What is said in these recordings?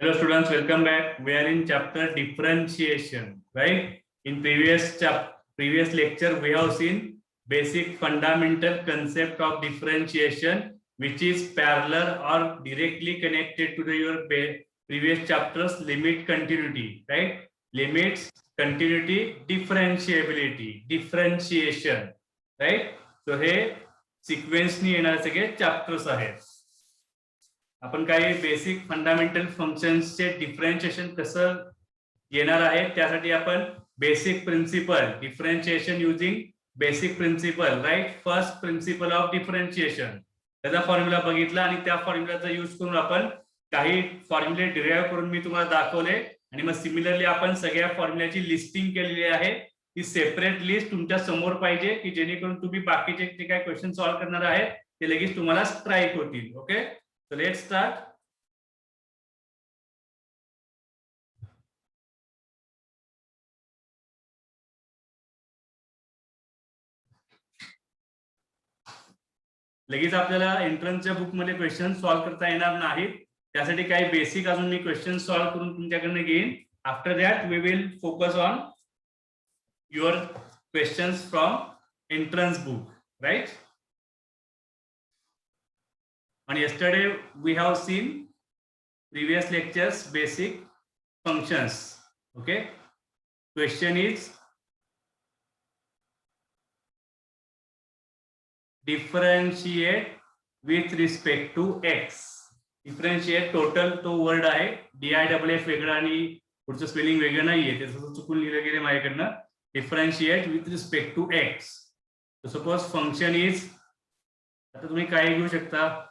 Hello students, welcome back. We are in chapter differentiation, right? In previous lecture, we have seen basic fundamental concept of differentiation, which is parallel or directly connected to your previous chapters limit continuity, right? Limits, continuity, differentiability, differentiation, right? So हे सिक्वेन्सनी येणारे सगळे chapters आहेत. आपण काही basic fundamental फंक्शन्सचे differentiation कसं येणार आहे त्यासाठी आपण basic principle differentiation using basic principle right first principle of differentiation त्याचा फॉर्म्युला बघितला आणि त्या फॉर्म्युलाचा यूज करून आपण काही फॉर्म्युले डिराइव्ह करून मी तुम्हाला दाखवले आणि मग सिमिलरली आपण सगळ्या फॉर्म्युल्याची लिस्टिंग केलेली आहे. ही सेपरेट लिस्ट तुमच्या समोर पाहिजे की जेणेकरून तुम्ही बाकीचे जे काही क्वेश्चन सॉल्व्ह करणार आहे ते लगेच तुम्हाला स्ट्राईक होतील. Okay, so let's start. लगेच आपल्याला एंट्रन्सच्या बुक मध्ये क्वेश्चन सॉल्व्ह करता येणार नाहीत. त्यासाठी काही बेसिक अजून मी क्वेश्चन सॉल्व्ह करून तुमच्याकडनं घेईन. After that we will focus on your questions from entrance book, right? And yesterday we have seen previous lectures basic functions. Okay, question is differentiate with respect to x. Differentiate total तो word आहे, DIFF वेगळा आणि पुढचं spelling वेगळं नाहीये, त्याचं चुकून लिहिलं गेलं माझ्याकडनं. Differentiate with respect to x. So suppose function is, आता तुम्ही काय घेऊ शकता,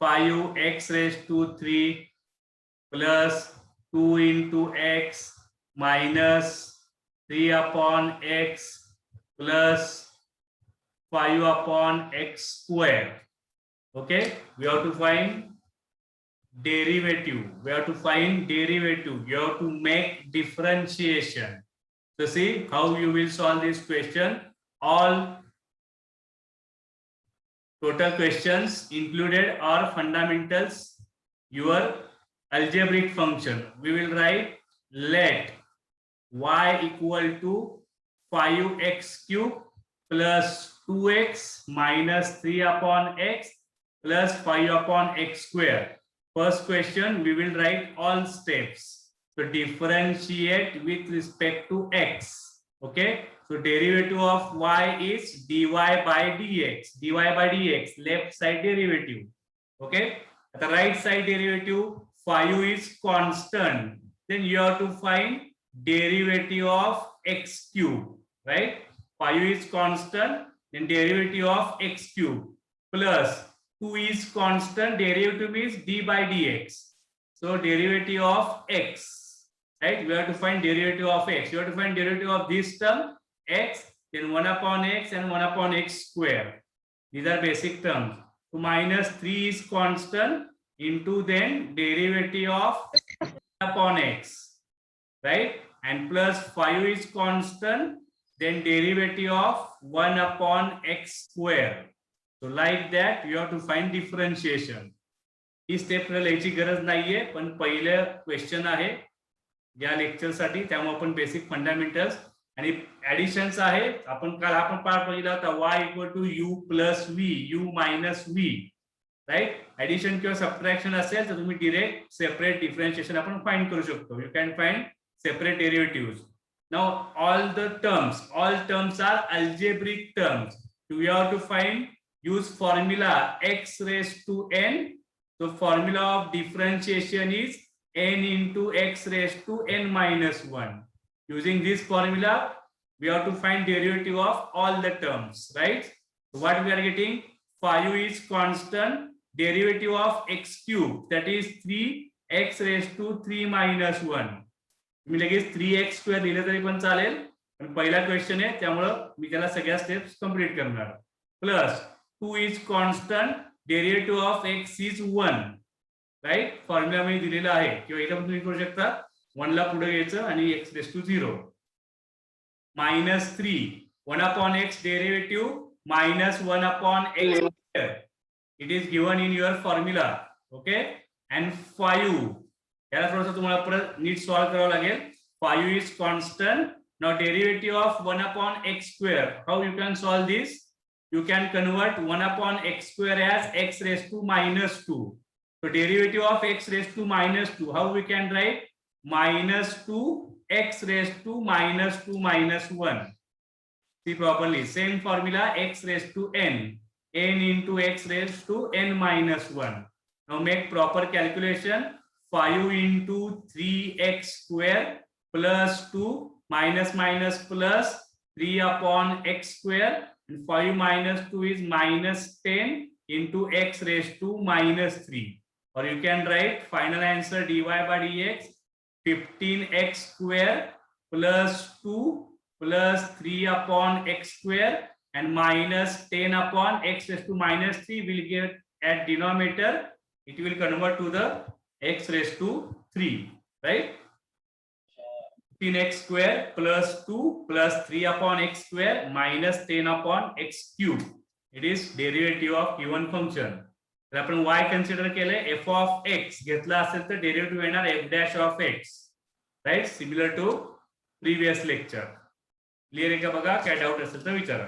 5x raised to 3 plus 2 into x minus 3 upon x plus 5 upon x square. Okay, we have to find derivative. We have to find derivative. You have to make differentiation. So see how you will solve this question. All total questions included are fundamentals, your algebraic function. We will write let y equal to 5x cube plus 2x minus 3 upon x plus 5 upon x square. First question, we will write all steps. So differentiate with respect to x. Okay, so derivative of y is dy by dx. Dy by dx, left side derivative. Okay, at the right side derivative, 5 is constant. Then you have to find derivative of x cube, right? 5 is constant, then derivative of x cube plus 2 is constant, derivative is d by dx. So derivative of x. Right, we have to find derivative of x. You have to find derivative of this term x, then 1 upon x and 1 upon x square. These are basic terms. So minus 3 is constant into then derivative of 1 upon x, right? And plus 5 is constant, then derivative of 1 upon x square. So like that you have to find differentiation. He step लिहायची गरज नाहीये, पण पहिलं question आहे या lecture साठी, त्यामुळे आपण बेसिक फंडामेंटल्स आणि ऍडिशन्स आहे. आपण काल आपण पार्ट बघितला होता y equal to u plus v, u minus v, right? Addition किंवा सबट्रॅक्शन असेल तर तुम्ही डिरेक्ट सेपरेट डिफरन्शिएशन आपण फाइंड करू शकतो. You can find separate derivatives. Now all terms are algebraic terms. You have to find, use formula x raised to n. So formula of differentiation is n into x raised to n minus 1. Using this formula, we have to find derivative of all the terms, right? So what we are getting, 5 is constant, derivative of x cube, that is 3x raised to 3 minus 1. मी लगेच 3x square लिहिलं तरी पण चालेल, पण पहिला question आहे त्यामुळे मी त्याला सगळ्या स्टेप्स कंप्लीट करणार. Plus 2 is constant, derivative of x is 1. Right, formula मी दिलेला आहे किंवा इथे पण तुम्ही करू शकता, 1 ला पुढे घ्यायचं आणि x raise to 0 minus 3 1 upon x derivative minus 1 upon x square. It is given in your formula. Okay, and 5. याला थोडंसं तुम्हाला परत नीट सॉल्व करावं लागेल. 5 is constant. Now derivative of 1 upon x square. How you can solve this? You can convert 1 upon x square as x raised to minus 2. So derivative of x raised to minus 2. How we can write? Minus 2 x raised to minus 2 minus 1. See properly. Same formula, x raised to n. N into x raised to n minus 1. Now make proper calculation. 5 into 3x square plus 2 minus minus plus 3 upon x square, and 5 minus 2 is minus 10 into x raised to minus 3. Or you can write final answer dy by dx 15x square plus 2 plus 3 upon x square and minus 10 upon x raised to minus 3 will get at denominator. It will convert to the x raised to 3, right? 15x square plus 2 plus 3 upon x square minus 10 upon x cube. It is derivative of given function. तर आपण y consider केले, f of x घेतला असेल तर derivative येणार f dash of x, right? Similar to previous lecture. Clear आहे का बघा? काय डाऊट असेल तर विचारा.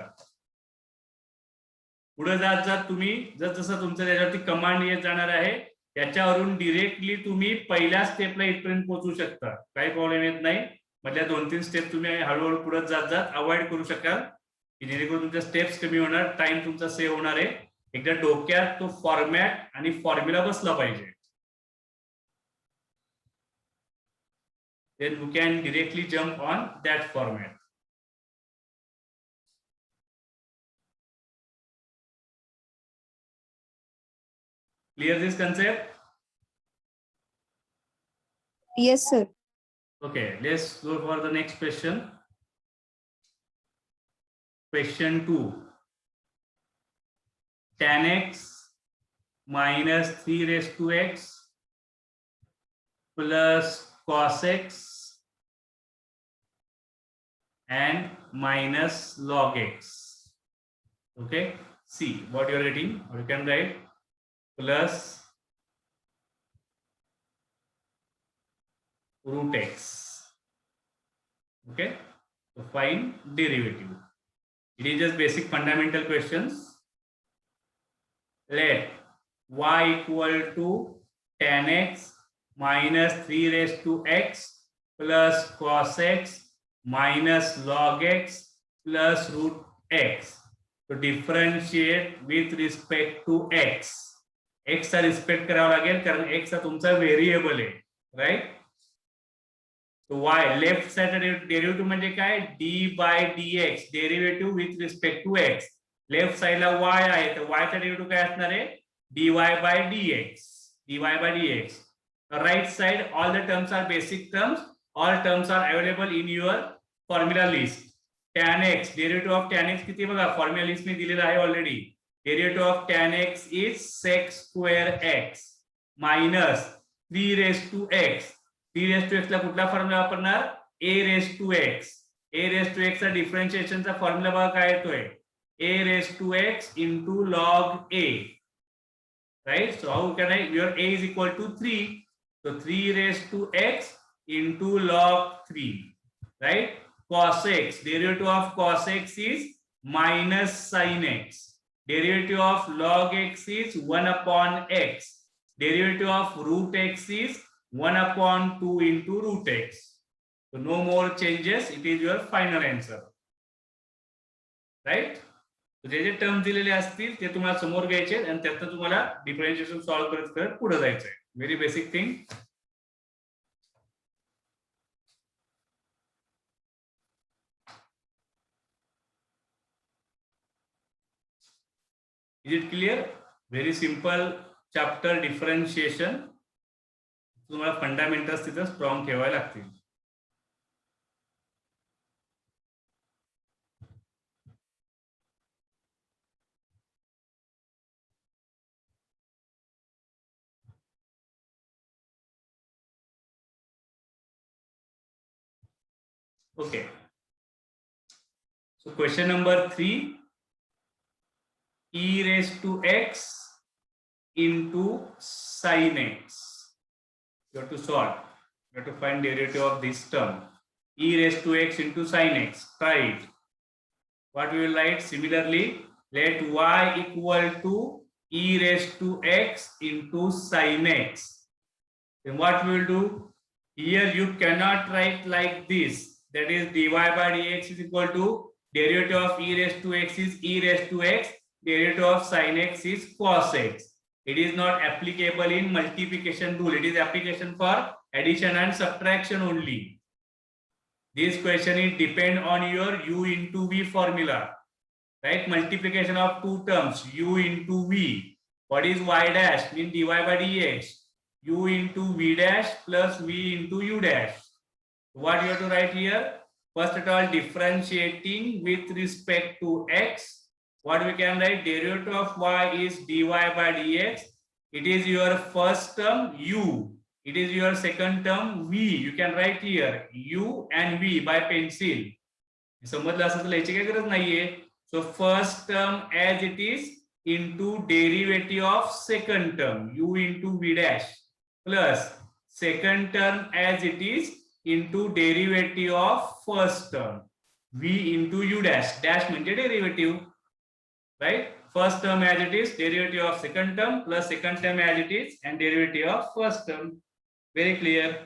पुढे जात जात तुम्ही जसं तुमचं त्याच्यावरती कमांड येत जाणार आहे त्याच्यावरून डिरेक्टली तुम्ही पहिल्या स्टेपला इथपर्यंत पोहोचू शकता. काही प्रॉब्लेम येत नाही. मधल्या 2-3 स्टेप तुम्ही हळूहळू पुढे जात जात अवॉइड करू शकाल की जेणेकरून तुमच्या स्टेप्स कमी होणार, टाइम तुमचा सेव्ह होणार आहे. एकदा डोक्यात तो फॉर्मॅट आणि फॉर्म्युला बसला पाहिजे. then you can directly jump on that format. Clear this concept? Yes, sir. Okay, let's go for the next question. Question 2. Tan x minus 3 raised to x plus cos x and minus log x. Okay, see what you are writing, or you can write plus root x. Okay, so find derivative. It is just basic fundamental questions. Let y equal to tan x minus 3 raised to x plus cos x minus log x plus root x. So differentiate with respect to x. x चा respect करावा लागेल कारण x हा तुमचा variable आहे, right? तो y left side derivative म्हणजे काय? d by dx, derivative with respect to x. Left साइडला y आहे तर y चा डेरिव्हेटिव्ह काय असणार आहे? dy by dx, dy by dx. Right side, all the terms are basic terms. All terms are available in your formula list. Tan x, derivative of tan x किती बघा formula list में दिलेला आहे already. Derivative of tan x is sec square x minus 3 raised to x. 3 raised to x ला कुठला formula वापरणार? a raised to x. a raised to x चा डिफरन्शिएशनचा formula बघा काय येतोय? a raised to x into log a. Right? So how can I? Your a is equal to 3. So 3 raised to x into log 3. Right? Cos x, derivative of cos x is minus sin x. Derivative of log x is 1 upon x. Derivative of root x is 1 upon 2 into root x. So no more changes. It is your final answer. Right? So J term दिलेले असतील ते तुम्हाला समोर घ्यायचे आणि त्यातून तुम्हाला differentiation solve करत करत पुढे जायचंय. Very basic thing. Is it clear? Very simple chapter differentiation. तुम्हाला फंडामेंटल्स तिथे स्ट्रॉंग ठेवावे लागतील. Okay. So question number 3. E raised to x into sin x. You have to solve. You have to find derivative of this term. E raised to x into sin x. Try it. What we will write? Similarly, let y equal to e raised to x into sin x. Then what we will do? Here you cannot write like this. That is dy by dx is equal to derivative of e raised to x is e raised to x. Derivative of sin x is cos x. It is not applicable in multiplication rule. It is application for addition and subtraction only. This question is depend on your u into v formula. Right? Multiplication of two terms, u into v. What is y dash? Mean dy by dx. U into v dash plus v into u dash. What you have to write here? First of all, differentiating with respect to x. What we can write? Derivative of y is dy by dx. It is your first term u. It is your second term v. You can write here u and v by pencil. समजलं असं तर लिहायची काही गरज नाहीये. So first term as it is into derivative of second term u into v dash plus second term as it is into derivative of first term v into u dash. Dash means derivative, right? First term as it is, derivative of second term plus second term as it is, and derivative of first term. Very clear.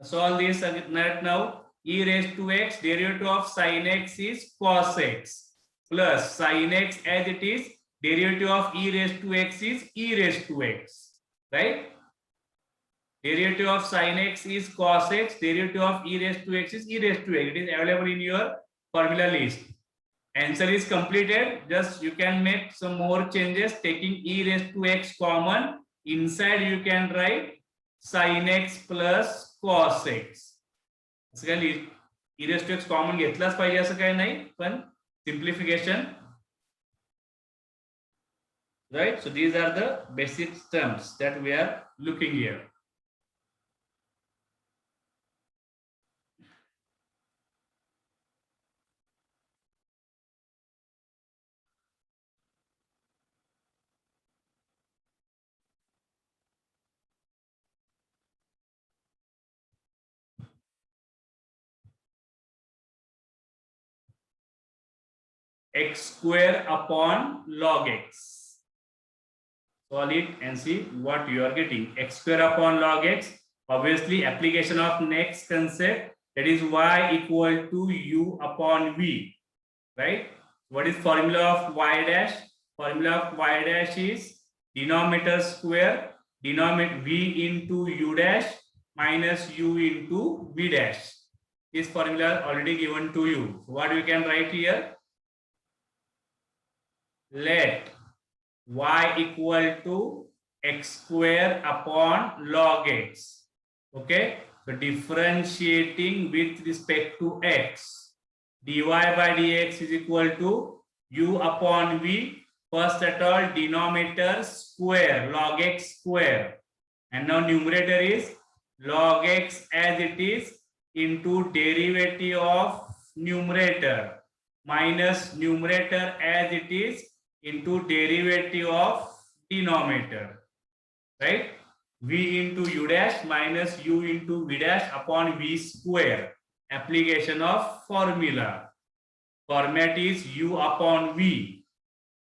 Solve this right now. E raised to x, derivative of sin x is cos x plus sin x as it is, derivative of e raised to x is e raised to x, right? Derivative of sin x is cos x, derivative of e raised to x is e raised to x. It is available in your formula list. Answer is completed. Just you can make some more changes taking e raised to x common. Inside you can write sin x plus cos x. E raised to x common घेतलाच पाहिजे असं काही नाही, पण simplification, right? So these are the basic terms that we are looking here. X square upon log x. Solve it and see what you are getting. X square upon log x. Obviously, application of next concept, that is y equal to u upon v, right? What is formula of y dash? Formula of y dash is denominator square, denominator v into u dash minus u into v dash. This formula already given to you. What we can write here? Let y equal to x square upon log x. Okay, so differentiating with respect to x, dy by dx is equal to u upon v. First at all, denominator square, log x square, and now numerator is log x as it is into derivative of numerator minus numerator as it is into derivative of denominator, right? V into u dash minus u into v dash upon v square. Application of formula. Format is u upon v,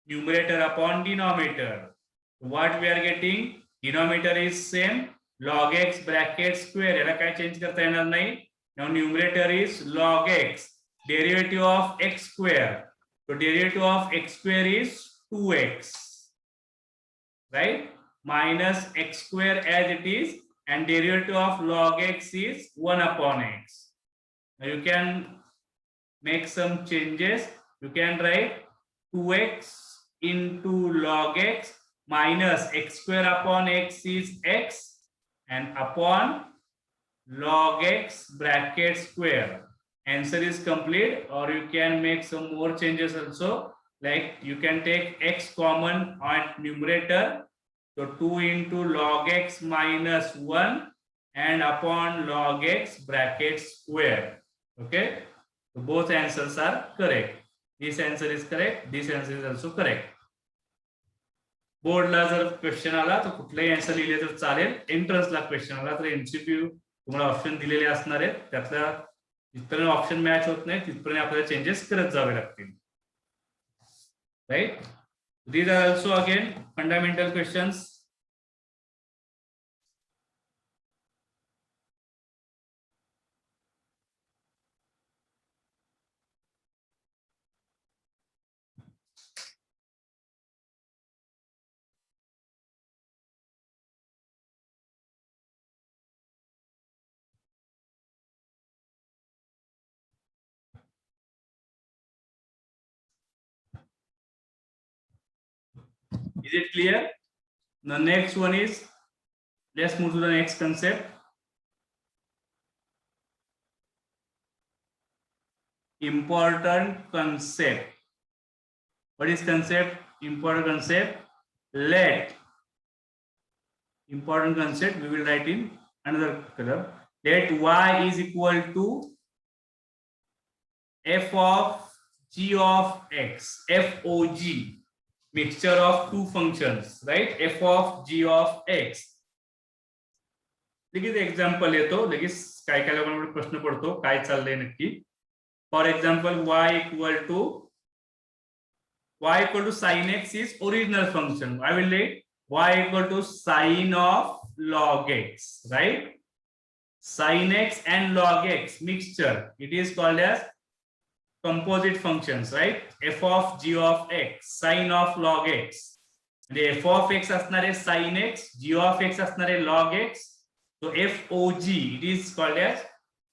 numerator upon denominator. What we are getting? Denominator is same, log x bracket square. याला काय change करता येणार नाही. Now numerator is log x, derivative of x square. So derivative of x square is 2x, right? Minus x square as it is, and derivative of log x is 1 upon x. Now you can make some changes. You can write 2x into log x minus x square upon x is x, and upon log x bracket square. Answer is complete. Or you can make some more changes also, like you can take x common on numerator, so 2 into log x minus 1 and upon log x bracket square. Okay, so both answers are correct. This answer is correct, this answer is also correct. बोर्डला जर question आला तर कुठलाही answer लिहिले तर चालेल. एंट्रन्सला question आला तर MCQ तुम्हाला ऑप्शन दिलेले असणार आहेत. त्यातला जिथपर्यंत ऑप्शन मॅच होत नाही तिथपर्यंत आपल्याला चेंजेस करत जावे लागतील. Right. These are also again fundamental questions. Is it clear? The next one is, let's move to the next concept. Important concept. What is concept? Important concept. Let. Important concept we will write in another color. Let y is equal to f of g of x. FOG. Mixture of two functions, right? F of g of x. लगेच example येतो. लगेच काय काय लोकांना प्रश्न पडतो काय चाललंय नक्की. For example y equal to sin x is original function. I will write y equal to sin of log x, right? Sin x and log x mixture, it is called as composite functions, right? F of g of x, sin of log x. म्हणजे f of x असणार आहे sin x, g of x असणार आहे log x. So FOG, it is called as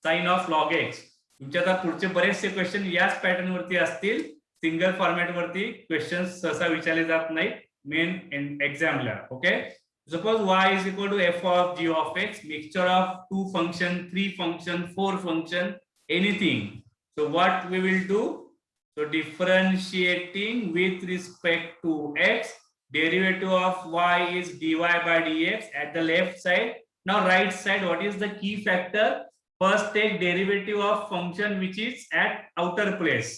sin of log x. तुमच्या आता पुढचे बरेचसे question याच पॅटर्न वरती असतील. सिंगल फॉर्मॅट वरती क्वेश्चन सहसा विचारले जात नाहीत मेन एक्झामला. Okay. Suppose y is equal to f of g of x, mixture of 2 function, 3 function, 4 function, anything. So what we will do? So differentiating with respect to x, derivative of y is dy by dx at the left side. Now right side, what is the key factor? First take derivative of function which is at outer place.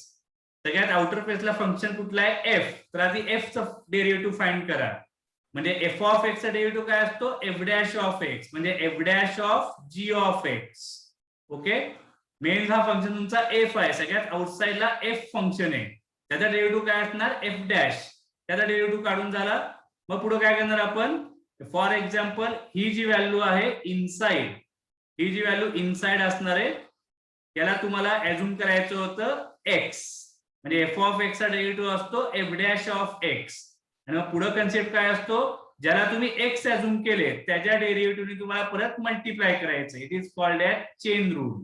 सगळ्यात outer प्लेसला function कुठला आहे f. तर आधी f चा derivative find करा. म्हणजे f of x चा derivative काय असतो f डॅश ऑफ x म्हणजे f dash of g of x. Okay. Main हा फंक्शन तुमचा f आहे. सगळ्यात आउटसाइडला f फंक्शन आहे. त्याचा डेरिव्हेटिव्ह काय असणार f डॅश. त्याचा डेरिव्हेटिव्ह काढून झाला. मग पुढे काय करणार आपण. फॉर एक्झाम्पल ही जी व्हॅल्यू आहे इनसाइड, ही जी व्हॅल्यू इनसाइड असणार आहे त्याला तुम्हाला ऍझ्युम करायचं होतं x. म्हणजे f ऑफ x चा डेरिव्हेटिव्ह असतो f डॅश ऑफ x. आणि मग पुढे कन्सेप्ट काय असतो, ज्याला तुम्ही x ऍझ्युम केले त्याच्या डेरिव्हेटिव्हने तुम्हाला परत मल्टिप्लाय करायचं. It is called as chain rule.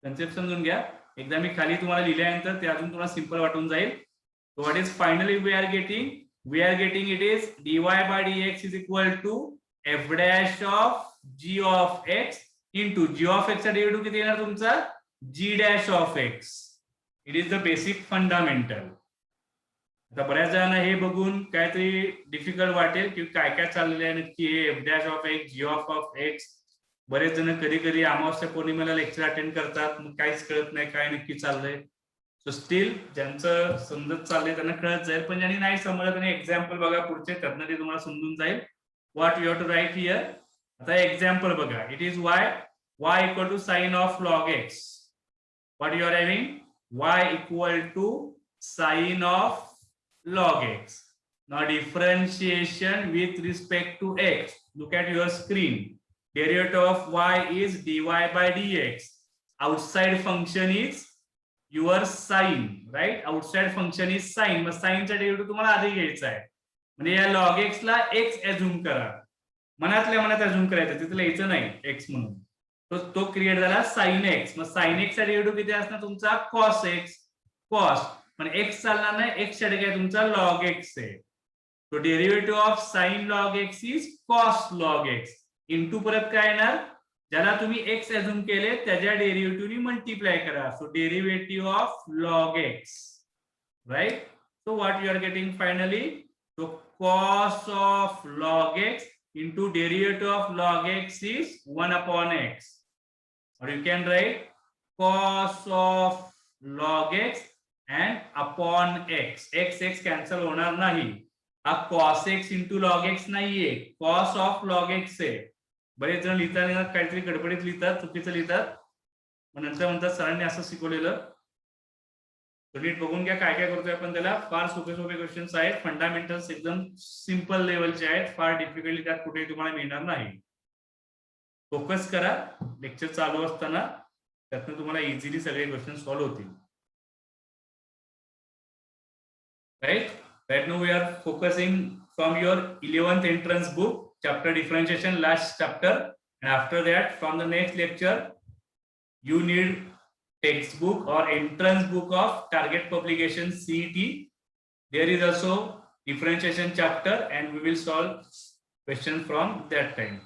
Concept समजून घ्या. एकदा मी खाली तुम्हाला लिहिल्यानंतर ते अजून तुम्हाला सिंपल वाटून जाईल. So what is finally we are getting? We are getting it is dy by dx is equal to f dash of g of x into g of x चा डेरिव्हेटिव्ह किती येणार तुमचा g dash of x. It is the basic fundamental. आता बऱ्याच जणांना हे बघून काहीतरी difficult वाटेल की काय काय चाललेलं आहे नक्की हे f dash of x, g of x. बरेच जण कधी कधी अमावस्या पौर्णिमेला लेक्चर अटेंड करतात मग काहीच कळत नाही काय नक्की चाललंय. सो स्टील ज्यांचं समजत चाललंय त्यांना कळत जाईल, पण ज्यांनी नाही समजलं त्यांनी एक्झाम्पल बघा पुढचे, त्यातनं ते तुम्हाला समजून जाईल what you have to write here. आता एक्झाम्पल बघा. It is y equal to sine of log x. What you are having y equal to sine of log x. Now differentiation with respect to x. Look at your screen. Derivative of y is dy by dx. Outside function is your sin, right? Outside function is sin. मग sin चा derivative तुम्हाला आधी घ्यायचा आहे. म्हणजे या log x ला x ऍझ्युम करा. मनातल्या मनात ऍझ्युम करायचं, तिथे लिहायचं नाही x म्हणून. तो क्रिएट झाला sin x. मग sin x चा डेरिव्हेटिव्ह किती असणार तुमचा cos x. cos पण x चालणार नाही, x च्या ठिकाणी तुमचा log x आहे. तो derivative of sin log x is cos log x. Into परत काय येणार, ज्याला तुम्ही x ऍझ्युम केले त्याच्या डेरिव्हेटिव्हनी मल्टिप्लाय करा. So derivative of log x, right. So what you are getting finally, so cos of log x into derivative of log x is 1 upon x. Or you can write cos of log x and upon x. x cancel होणार नाही. हा cos x into log x नाहीये, cos of log x आहे. बरेच जण लिहिताना काहीतरी गडबडीत लिहितात, चुकीचं लिहितात, मग नंतर म्हणतात सरांनी असं शिकवलेलं. नीट बघून घ्या काय काय करतोय आपण त्याला. फार सोपे सोपे क्वेश्चन्स आहेत, फंडामेंटल्स एकदम सिंपल लेवलचे आहेत, फार डिफिकल्टी त्यात कुठेही तुम्हाला मिळणार नाही. फोकस करा लेक्चर चालू असताना, त्यातून तुम्हाला इझिली सगळे क्वेश्चन सॉल्व्ह होतील. right now we are focusing from your 11th entrance book, chapter differentiation, last chapter, and after that from the next lecture you need textbook or entrance book of target publication CET. There is also differentiation chapter and we will solve questions from that time.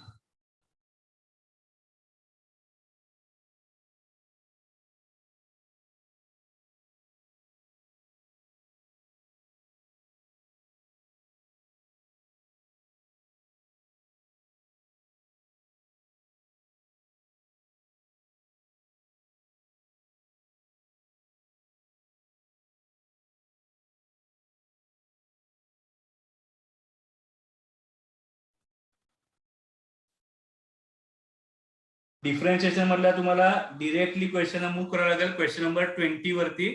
Differentiation मधला तुम्हाला directly question move करावं लागेल question number 20 वरती.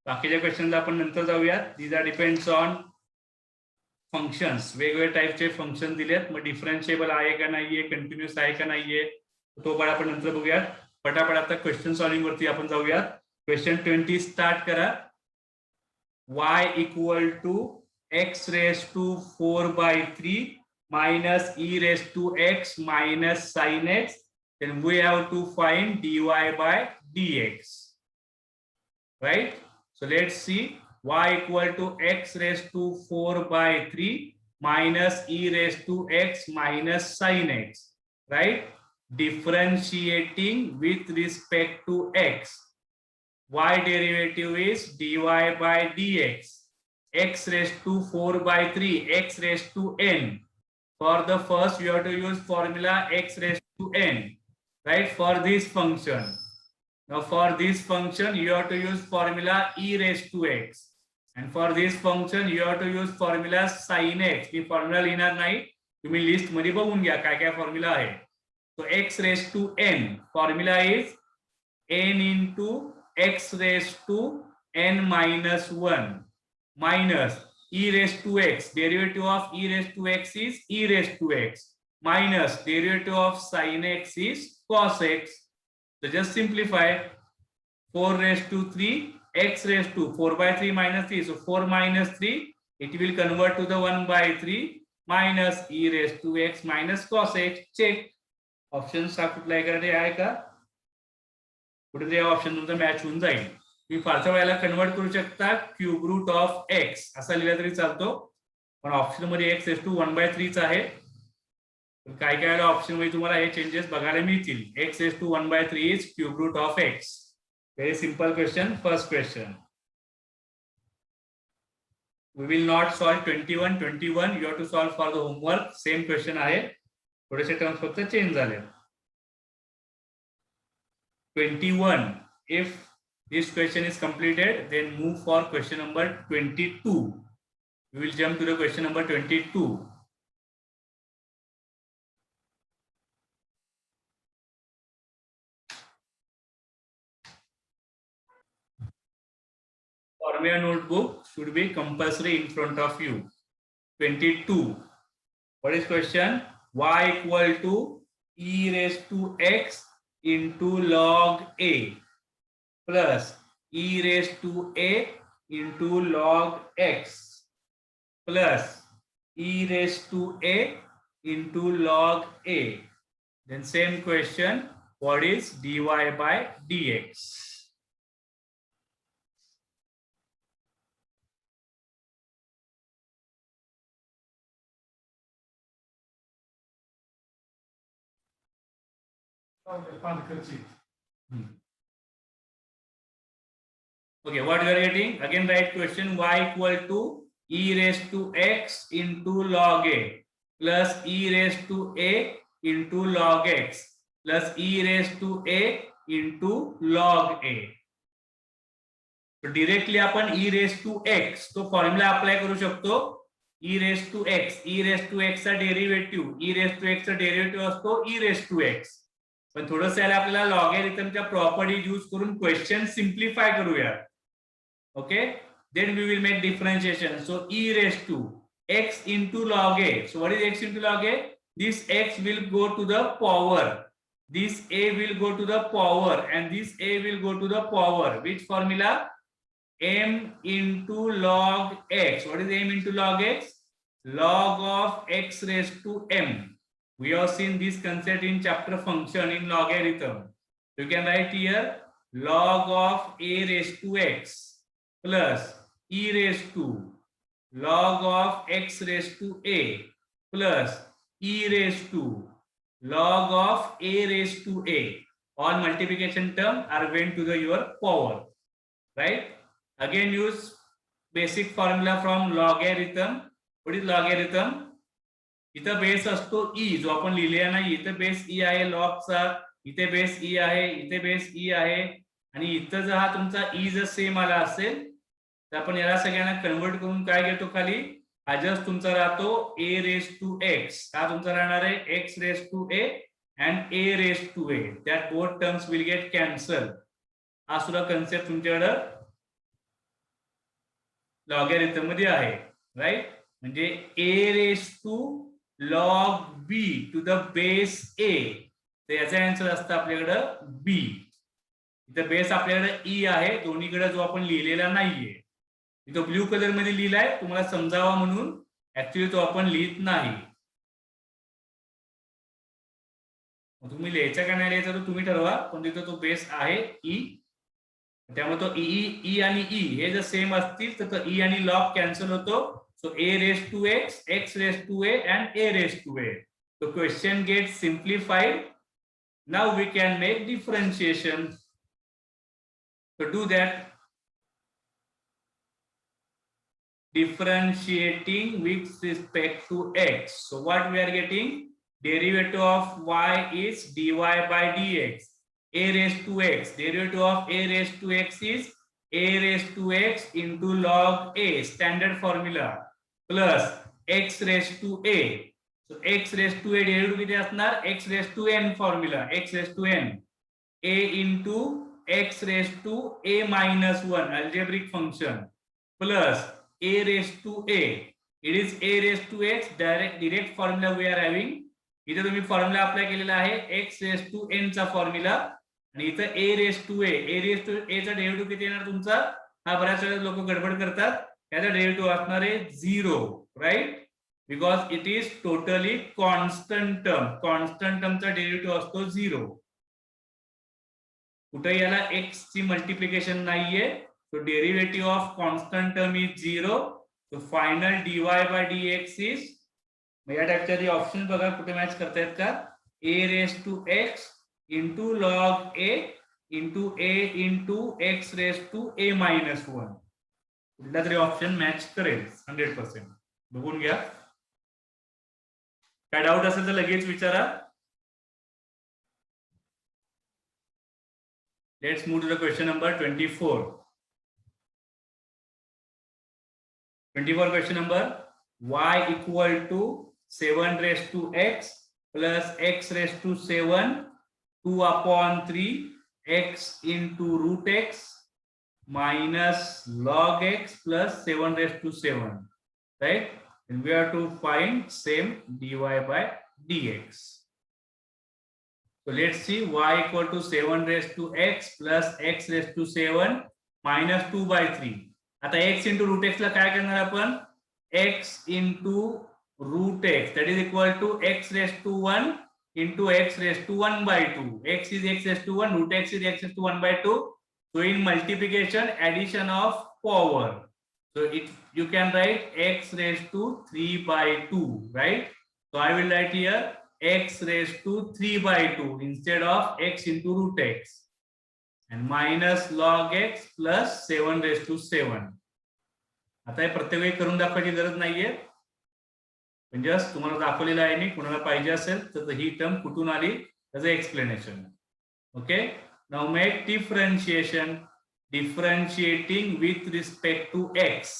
बाकीच्या क्वेश्चनला आपण नंतर जाऊयात. These are depends on functions. वेगवेगळ्या टाईपचे फंक्शन दिलेत, मग डिफरन्शिएबल आहे का नाहीये, कंटिन्युअस आहे का नाहीये, तो पण आपण नंतर बघूयात. पटापट आता क्वेश्चन सॉल्विंग वरती आपण जाऊयात. क्वेश्चन 20 स्टार्ट करा. y equal to x raise to 4/3 minus e raised to x minus sin x, then we have to find dy by dx, right? So let's see. Y equal to x raised to 4/3 minus e raised to x minus sin x, right? Differentiating with respect to x, y derivative is dy by dx. X raised to 4/3, x raised to n. For the first, you have to use formula x raised to n, right? For this function. Now, for this function, you have to use formula e raised to x, and for this function, you have to use formula sin x. Me formula लिहिणार नाही, तुम्ही list मध्ये बघून घ्या काय काय formula आहे. So x raised to n, formula is n into x raised to n minus 1 minus e raised to x, derivative of e raised to x is e raised to x, minus derivative of sin x is cos x. So just simplify. 4 raised to 3, x raised to 4/3 minus 3, so 4 minus 3, it will convert to the 1/3 minus e raised to x minus cos x. Check. Option हा कुठला आहे का, कुठे option तुमचा match होऊन जाईल. तुम्ही फारसा वेळेला कन्वर्ट करू शकता क्यूब रूट ऑफ एक्स असा लिहिला तरी चालतो, पण ऑप्शन मध्ये एक्स रेस टू 1/3 आहे. काय काय ऑप्शन मध्ये तुम्हाला हे चेंजेस बघायला मिळतील. X raise to 1/3 is cube root of x. Very simple question. First question. We will not solve 21. You have to solve for the homework. Same question आहे, थोडेसे terms फक्त चेंज झाले. 21. If this question is completed, then move for question number 22. We will jump to the question number 22. Formula notebook should be compulsory in front of you. 22. What is question? Y equal to e raised to x into log a plus e raised to a into log x plus e raised to a into log a. Then same question, what is dy by dx? Okay, what you are getting? Again, write question. Y equal to e raised to x into log a plus e raised to a into log x plus e raised to a into log a. तो directly आपण e raise to x तो formula apply करू शकतो. E raise to x चा derivative असतो e raise to x. पण थोडंसं याला आपल्याला लॉगॅरिथमच्या प्रॉपर्टीज यूज करून क्वेश्चन सिम्प्लिफाय करूया. Okay, then we will make differentiation. So e raise to x into log a. So what is x into log a? This x will go to the power. This a will go to the power and this a will go to the power. Which formula? M into log x. What is m into log x? Log of x raised to m. We have seen this concept in chapter function in logarithm. You can write here log of a raised to x plus e raised to log of x raised to a plus e raised to log of a raised to a. All multiplication terms are went to the your power, right? Again use basic formula from logarithm. What is logarithm? इथं base असतो e जो आपण लिहिलेला नाही. इथं base e आहे लॉगचा, इथे base e आहे, इथे बेस e आहे आणि इथं जर हा तुमचा e जर सेम आला असेल तर आपण याला सगळ्यांना कन्वर्ट करून काय घेतो खाली हा जस्ट तुमचा राहतो a रेस टू x. हा तुमचा राहणार आहे x raise to a and a raise to a. That both terms will get cancelled. हा सुद्धा कन्सेप्ट तुमच्याकडे लॉगॅरिथम मध्ये आहे, राईट? म्हणजे a raise to log b to the base a. तर याचा आन्सर असतं आपल्याकडे b. इथं बेस आपल्याकडे e आहे दोन्हीकडे जो आपण लिहिलेला नाहीये. इथं ब्ल्यू कलर मध्ये लिहिलाय तुम्हाला समजावा म्हणून, ऍक्च्युअली तो आपण लिहित नाही. तुम्ही लिहायचा का नाही लिहायचा तो तुम्ही ठरवा, पण तिथं तो बेस आहे ई. त्यामुळे तो ई आणि ई हे जर सेम असतील तर ई आणि लॉग कॅन्सल होतो. So a raise to x, x raise to a and a raise to a. So question gets simplified. Now we can make differentiation. So do that. Differentiating with respect to x. So what we are getting? Derivative of y is dy by dx. A raised to x. Derivative of a raised to x is a raised to x into log a. Standard formula. Plus x raised to a. So x raised to a derivative किती असणार? x raised to n formula. x raised to n. a into x raised to a minus 1 algebraic function plus a raised to a. It is a raised to x. Direct formula we are having. इथे तुम्ही formula apply केलेला आहे x raised to n चा formula आणि इथं a raised to a. a raised to a चा derivative किती येणार तुमचा? हा बऱ्याच वेळा लोक गडबड करतात. याचा डेरिव्हेटिव्ह असणार आहे 0, right? Because it is totally constant term. Constant टर्मचा डेरिव्हेटिव्ह असतो 0. कुठे याला x ची मल्टिप्लिकेशन नाहीये. So derivative of constant term is 0. So final dy by dx is या टाइपच्या जे ऑप्शन बघा कुठे मॅच करतायत का? a raised to x into log a into a into x raised to a minus 1. कुठला तरी option match करेल 100%. बघून घ्या. काय डाऊट असेल तर लगेच विचारा. Let's move to the question number 24. 24 question number. Y equal to 7 raised to x plus x raised to 7 2 upon 3 x into root x minus log x plus 7 raised to 7, right? And we have to find same dy by dx. So let's see y equal to 7 raised to x plus x raised to 7 minus 2 by 3. आता x into root x ला काय करणार आपण? x into root x that is equal to x raised to 1 into x raised to 1 by 2. X is x raised to 1, root x is x raised to 1 by 2. So in multiplication, addition of power. So you can write x raised to 3 by 2, right? So I will write here x raised to 3 by 2 instead of x into root x. And minus log x plus 7 raised to 7. आता हे प्रत्येक वेळी करून दाखवायची गरज नाहीये, पण just तुम्हाला दाखवलेलं आहे मी. कुणाला पाहिजे असेल तर ही टर्म कुठून आली त्याचं explanation. Okay, now make differentiation. Differentiating with respect to x.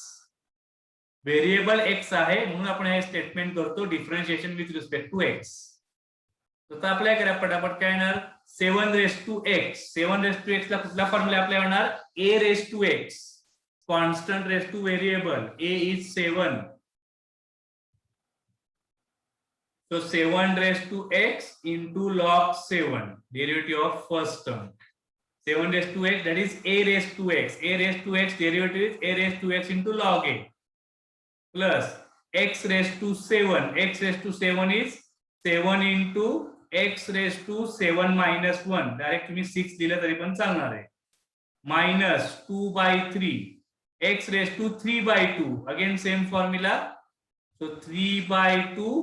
Variable x आहे म्हणून आपण हे स्टेटमेंट करतो differentiation with respect to x. तर अप्लाय करा पटापट. काय येणार 7 raise to x. 7 raise to x ला कुठला फॉर्म्युला अप्लाय होणार a raise to x constant raise to variable a is 7. So 7 raised to x into log 7 derivative of first term. 7 raised to x, that is a raised to x. A raised to x derivative is a raised to x into log a plus x raised to 7. X raised to 7 is 7 into x raised to 7 minus 1. Direct तुम्ही 6 दिलं तरी पण चालणार आहे. Minus 2 by 3. X raised to 3 by 2. Again same formula. So 3 by 2.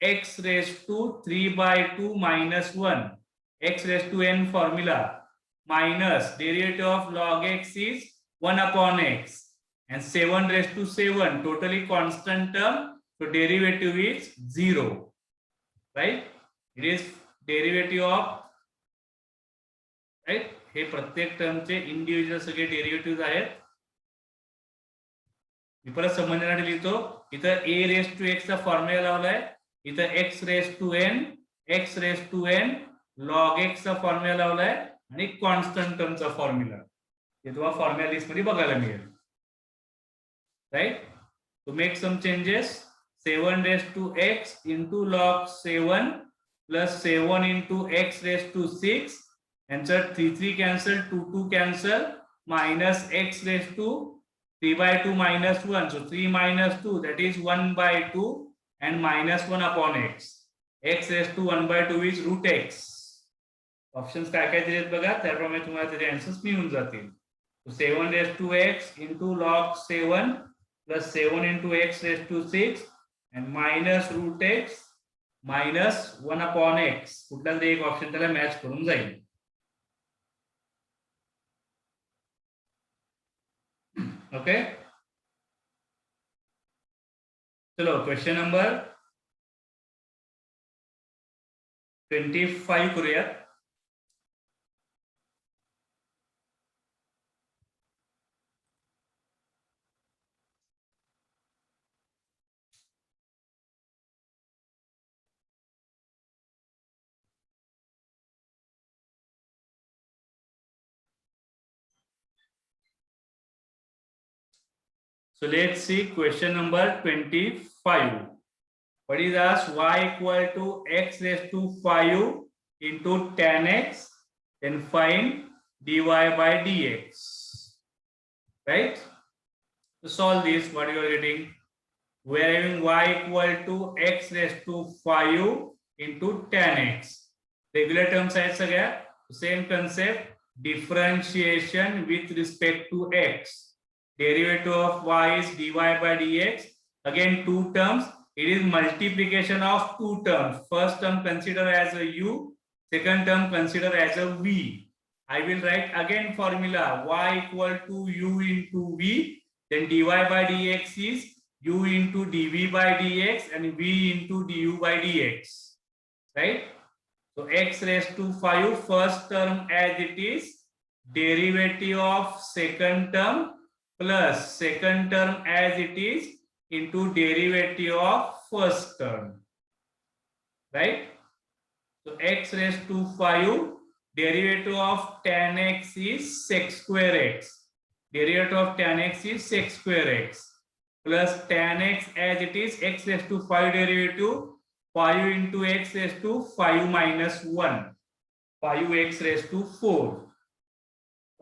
X raised to 3 by 2 minus 1. X raised to n formula minus derivative of log x is 1 upon x. And 7 raised to 7 totally constant term. So derivative is 0. Right? It is derivative of, right? हे प्रत्येक टर्मचे individual सगळे derivative आहेत. मी परत समजण्यासाठी लिहितो. इथं a raised to x चा formula लावलाय. इथं x raised to n log x चा फॉर्म्युला लावलाय आणि कॉन्स्टंट टर्मचा फॉर्म्युला हे तुम्हाला फॉर्म्युला लिस्ट मध्ये बघायला मिळेल. Right? To make some changes 7 raised to x into log 7 plus 7 into x raised to 6 answer 3 cancel 2 cancel minus x raised to 3 by 2 minus 1. So 3 minus 2 that is 1 by 2 and minus 1 upon x. X raised to 1 by 2 is root x. Options काय काय दिलेत बघा त्याप्रमाणे तुम्हाला त्याचे answers मिळून जातील. So 7 raised to x into log 7 plus 7 into x raised to 6 and minus root x minus 1 upon x. कुठला तरी एक ऑप्शन त्याला मॅच करून जाईल. ओके चलो क्वेश्चन नंबर 25 करूया. So let's see question number 25. What is asked? Y equal to x raised to 5 into tan x, then find dy by dx. Right? To solve this, what you are getting? We are having y equal to x raised to 5 into tan x. Regular terms आहेत सगळ्या. Same concept. Differentiation with respect to x. Derivative of y is dy by dx. Again, two terms. It is multiplication of two terms. First term consider as a u. Second term consider as a v. I will write again formula y equal to u into v. Then dy by dx is u into dv by dx and v into du by dx. Right? So x raised to 5 first term as it is. Derivative of second term plus second term as it is into derivative of first term. Right? So x raised to 5 derivative of tan x is sec square x. Derivative of tan x is sec square x plus tan x as it is x raised to 5 derivative 5 into x raised to 5 minus 1 5x raised to 4.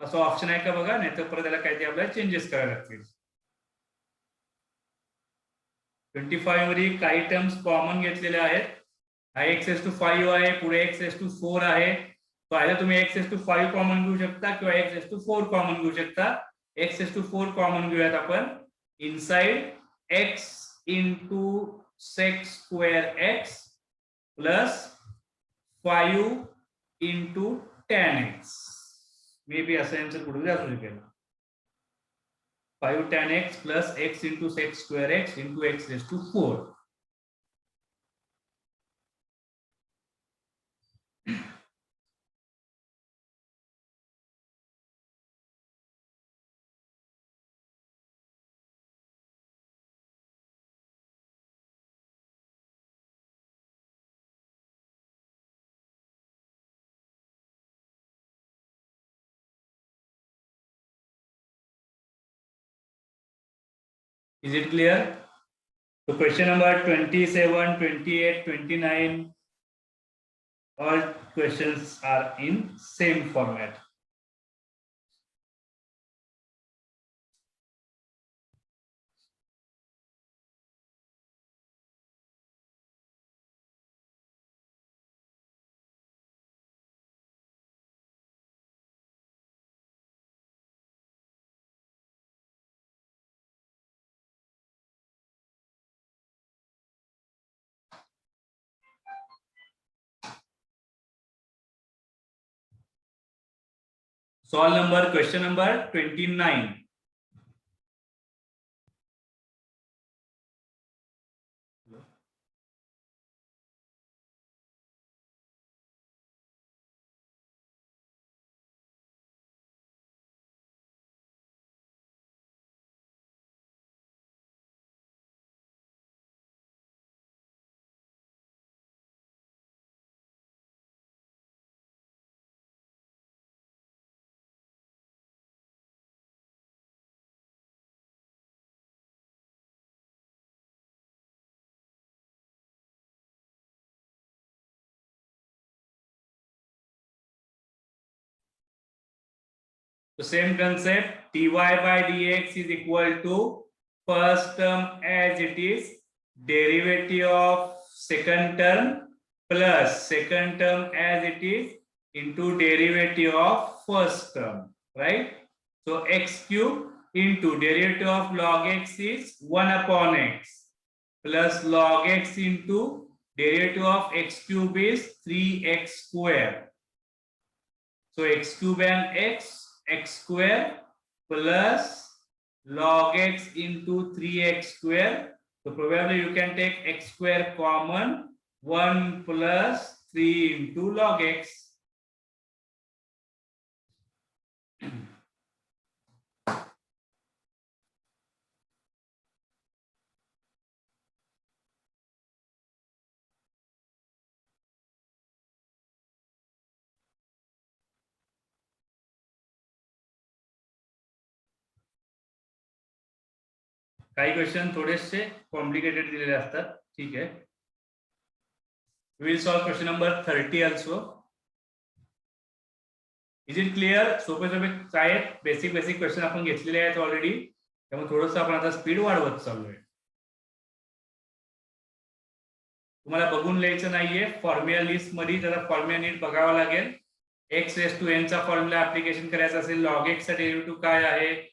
असं option आहे का बघा नाहीतर परत त्याला काहीतरी आपल्याला changes करावे लागतील. 25 मध्ये काही टर्म्स कॉमन घेतलेले आहेत. हा x raised to 5 आहे पुढे x raised to 4 आहे. तो आयदर तुम्ही x raised to 5 कॉमन घेऊ शकता किंवा x raised to 4 कॉमन घेऊ शकता. x raised to 4 कॉमन घेऊयात आपण. Inside x into sec square x plus 5 into tan x. Maybe असं आन्सर कुठे असू शकेल. 5 tan x plus x into sec square x into x raised to 4. Is it clear? So question number 27, 28, 29, all questions are in same format. Solve number, question number 29. So same concept, dy by dx is equal to first term as it is, derivative of second term plus second term as it is into derivative of first term, right? So x cube into derivative of log x is 1 upon x plus log x into derivative of x cube is 3x square. So x cube and x square plus log x into 3x square. So probably you can take x square common, 1 plus 3 into log x. काही question थोडेसे complicated दिलेले असतात, ठीक आहे. We will solve question number 30 also. Is it clear? सोपे सोपे काय basic question आपण घेतलेले आहेत ऑलरेडी, त्यामुळे थोडंसं आपण आता स्पीड वाढवत चाललोय. तुम्हाला बघून लिहायचं नाहीये, फॉर्म्युला लिस्ट मध्ये त्याचा फॉर्म्युला नीट बघावा लागेल. x रेस टू n चा फॉर्म्युला ऍप्लिकेशन करायचा असेल, log x चा डेरिव्हेटिव्ह काय आहे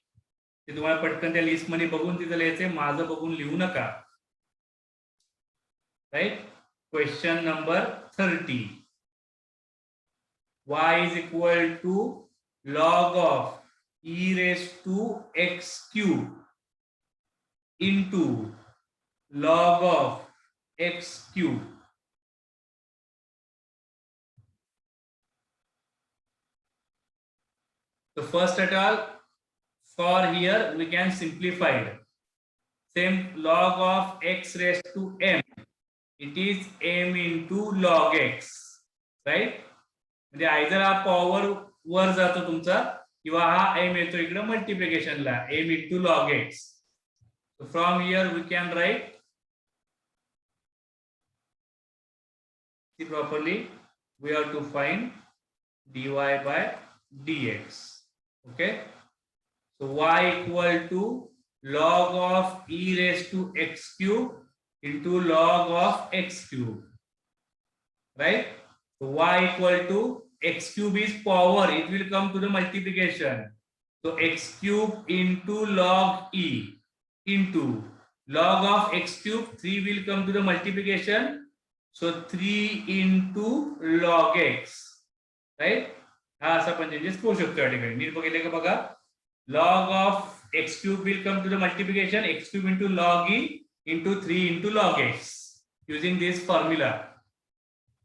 ते तुम्हाला पटकन त्या लिस्ट मध्ये बघून तिथं लिहायचंय, माझं बघून लिहू नका. Right. Question number 30. y is equal to log of e raised to x cube into log of x cube. So first at all, for here we can simplify it. Same log of x raised to m, it is m into log x, right? म्हणजे either हा power वर जातो तुमचा किंवा हा m येतो इकडे मल्टिप्लिकेशनला, m into log x. So from here we can write, see properly, we have to find dy by dx. Okay, so y equal to log of e raised to x cube into log of x cube, right? So y equal to x cube is power, it will come to the multiplication. So x cube into log e into log of x cube, 3 will come to the multiplication. So 3 into log x, right? हा असा पण changes करू शकतो या ठिकाणी. NEET बघितले का बघा, log of x cube will come to the multiplication, x cube into log e into 3 into log x using this formula,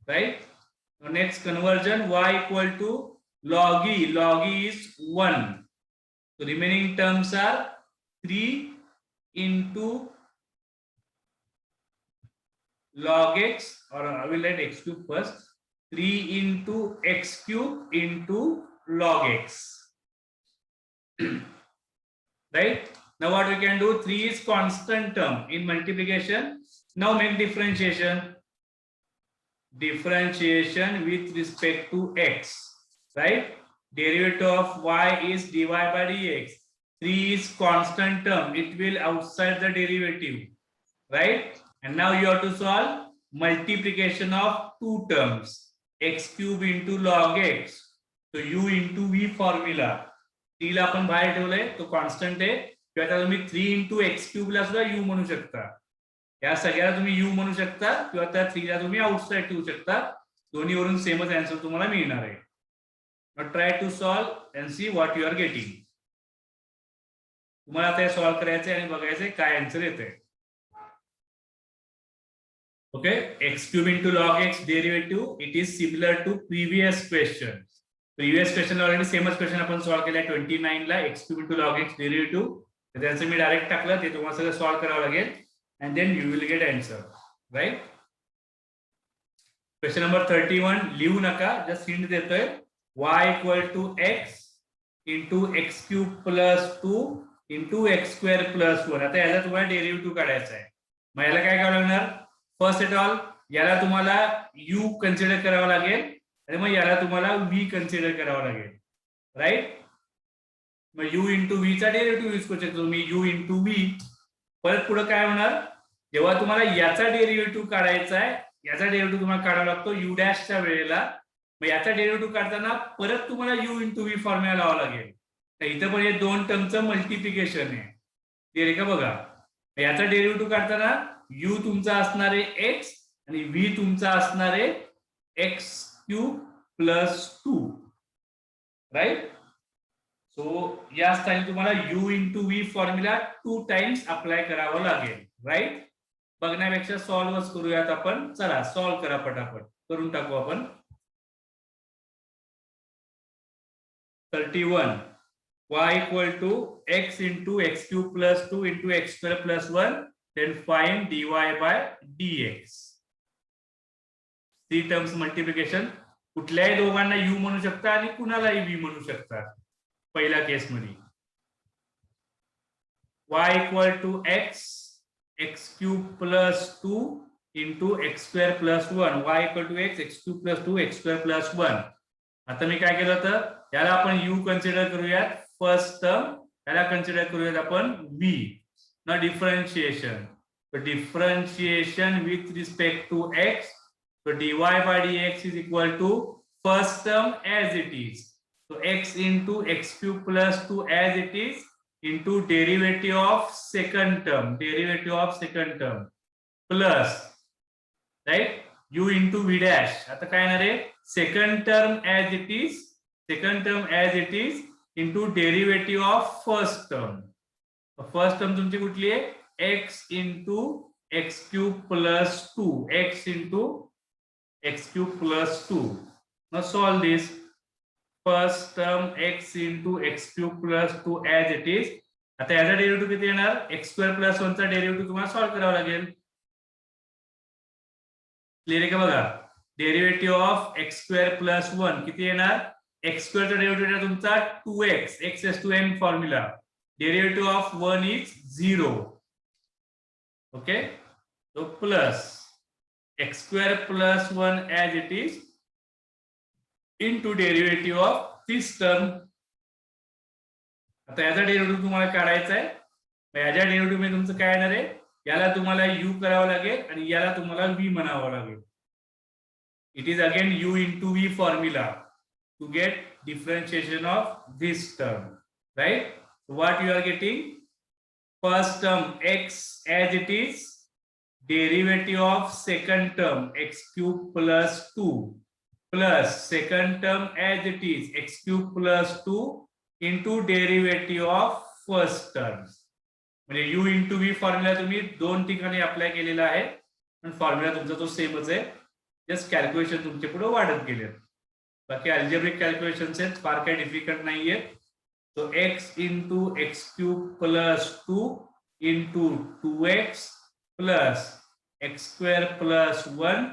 right? Now next conversion, y equal to log e is 1. So remaining terms are 3 into log x, or I will write x cube first, 3 into x cube into log x. Right? Now what we can do, 3 is constant term in multiplication. Now make differentiation. Differentiation with respect to x, right? Derivative of y is dy by dx. 3 is constant term, it will outside the derivative, right? And now you have to solve multiplication of two terms, x cube into log x. So u into v formula, 3 ला आपण बाहेर ठेवलंय, तो constant आहे, किंवा आता तुम्ही 3 into x cube ला सुद्धा u म्हणू शकता. या सगळ्याला तुम्ही u म्हणू शकता, किंवा त्या 3 ला तुम्ही आउटसाइड ठेवू शकता. दोन्ही वरून सेमच आन्सर तुम्हाला मिळणार आहे. Now try to solve and see what you are getting. तुम्हाला आता सॉल्व करायचे आणि बघायचे काय आन्सर येते. Okay, x cube into log x derivative, it is similar to previous question. Previous question already सेमच क्वेश्चन आपण सॉल्व केलाय 29 ला, x cube into log x derivative. तर त्याचं मी डायरेक्ट टाकलं, ते तुम्हाला सगळं सॉल्व करावं लागेल and then you will get answer, right? Question number 31 लिहू नका, जस्ट हिंट देतोय. y equal to x into x cube plus 2 into x square plus 1. आता याला तुम्हाला डेरिव्हेटिव्ह काढायचा आहे. मग याला काय करावं लागणार, फर्स्ट एट ऑल याला तुम्हाला u कन्सिडर करावं लागेल, आणि मग याला तुम्हाला v कन्सिडर करावं लागेल, राईट? मग u into v चा डेरिव्हेटिव्ह यूज करू शकतो तुम्ही, u into v. परत पुढे काय होणार, जेव्हा तुम्हाला याचा डेरिव्हेटिव्ह काढायचा आहे, याचा डेरिव्हेटिव्ह तुम्हाला काढावा लागतो u डॅशच्या वेळेला. मग याचा डेरिव्हेटिव्ह काढताना परत तुम्हाला u into v फॉर्म्युला लावावा लागेल. तर इथं पण हे दोन टर्मचं मल्टिप्लिकेशन आहे, ते का बघा. याचा डेरिव्हेटिव्ह काढताना u तुमचा असणार आहे x आणि v तुमचा असणार आहे x क्यूब प्लस 2, राईट? सो या स्थानी तुम्हाला u into v formula 2 times apply करावा लागेल, राईट? बघण्यापेक्षा सॉल्व्हच करूयात आपण. चला सॉल्व करा, पटापट करून टाकू आपण. 31 y equal to x into x cube plus 2 into x square plus 1, then find dy by dx. 3 terms multiplication. कुठल्याही दोघांना u म्हणू शकता आणि कुणालाही v म्हणू शकता. पहिल्या केस मध्ये y equal to x cube plus 2 into x square plus 1. y equal to x cube plus 2 x square plus 1. आता मी काय केलं, तर याला आपण u कन्सिडर करूयात फर्स्ट टर्म, याला कन्सिडर करूयात आपण v. ना differentiation, so differentiation with respect to x, so dy by dx is equal to first term as it is, so x into x cube plus 2 as it is into derivative of second term, plus, right, u into v dash. आता काय येणार आहे, second term as it is into derivative of first term. First term तुमची कुठली आहे, x into x cube plus 2, x into x cube plus 2. Now solve this. First term x into x cube plus 2 as it is. आता याचा derivative किती येणार, x square plus 1 चा derivative तुम्हाला solve करावा लागेल. क्लियर आहे का बघा. Derivative of x square plus 1 किती येणार, x square चा डेरिव्हेटिव्ह तुमचा 2x, x raised to n formula. Derivative of 1 is 0. Okay, so plus x square plus 1 as it is into derivative of this term. आता याचा derivative तुम्हाला काढायचा आहे. याच्या डेरिव्हेटिव्ह मध्ये तुमचं काय येणार आहे, याला तुम्हाला u करावं लागेल आणि याला तुम्हाला v म्हणावं लागेल. It is again u into v formula to get differentiation of this term, right? So what you are getting, first term x as it is, derivative of second term x cube plus 2 plus second term as it is x cube plus 2 into derivative of first term. म्हणजे u into v formula तुम्ही दोन ठिकाणी apply केलेला आहे, पण formula तुमचा तो सेमच आहे. जस्ट कॅल्क्युलेशन तुमचे पुढे वाढत गेले. बाकी अल्जेब्रिक कॅल्क्युलेशन्स आहेत, फार काही डिफिकल्ट नाहीये. So x into x cube plus 2 into 2x plus x square plus 1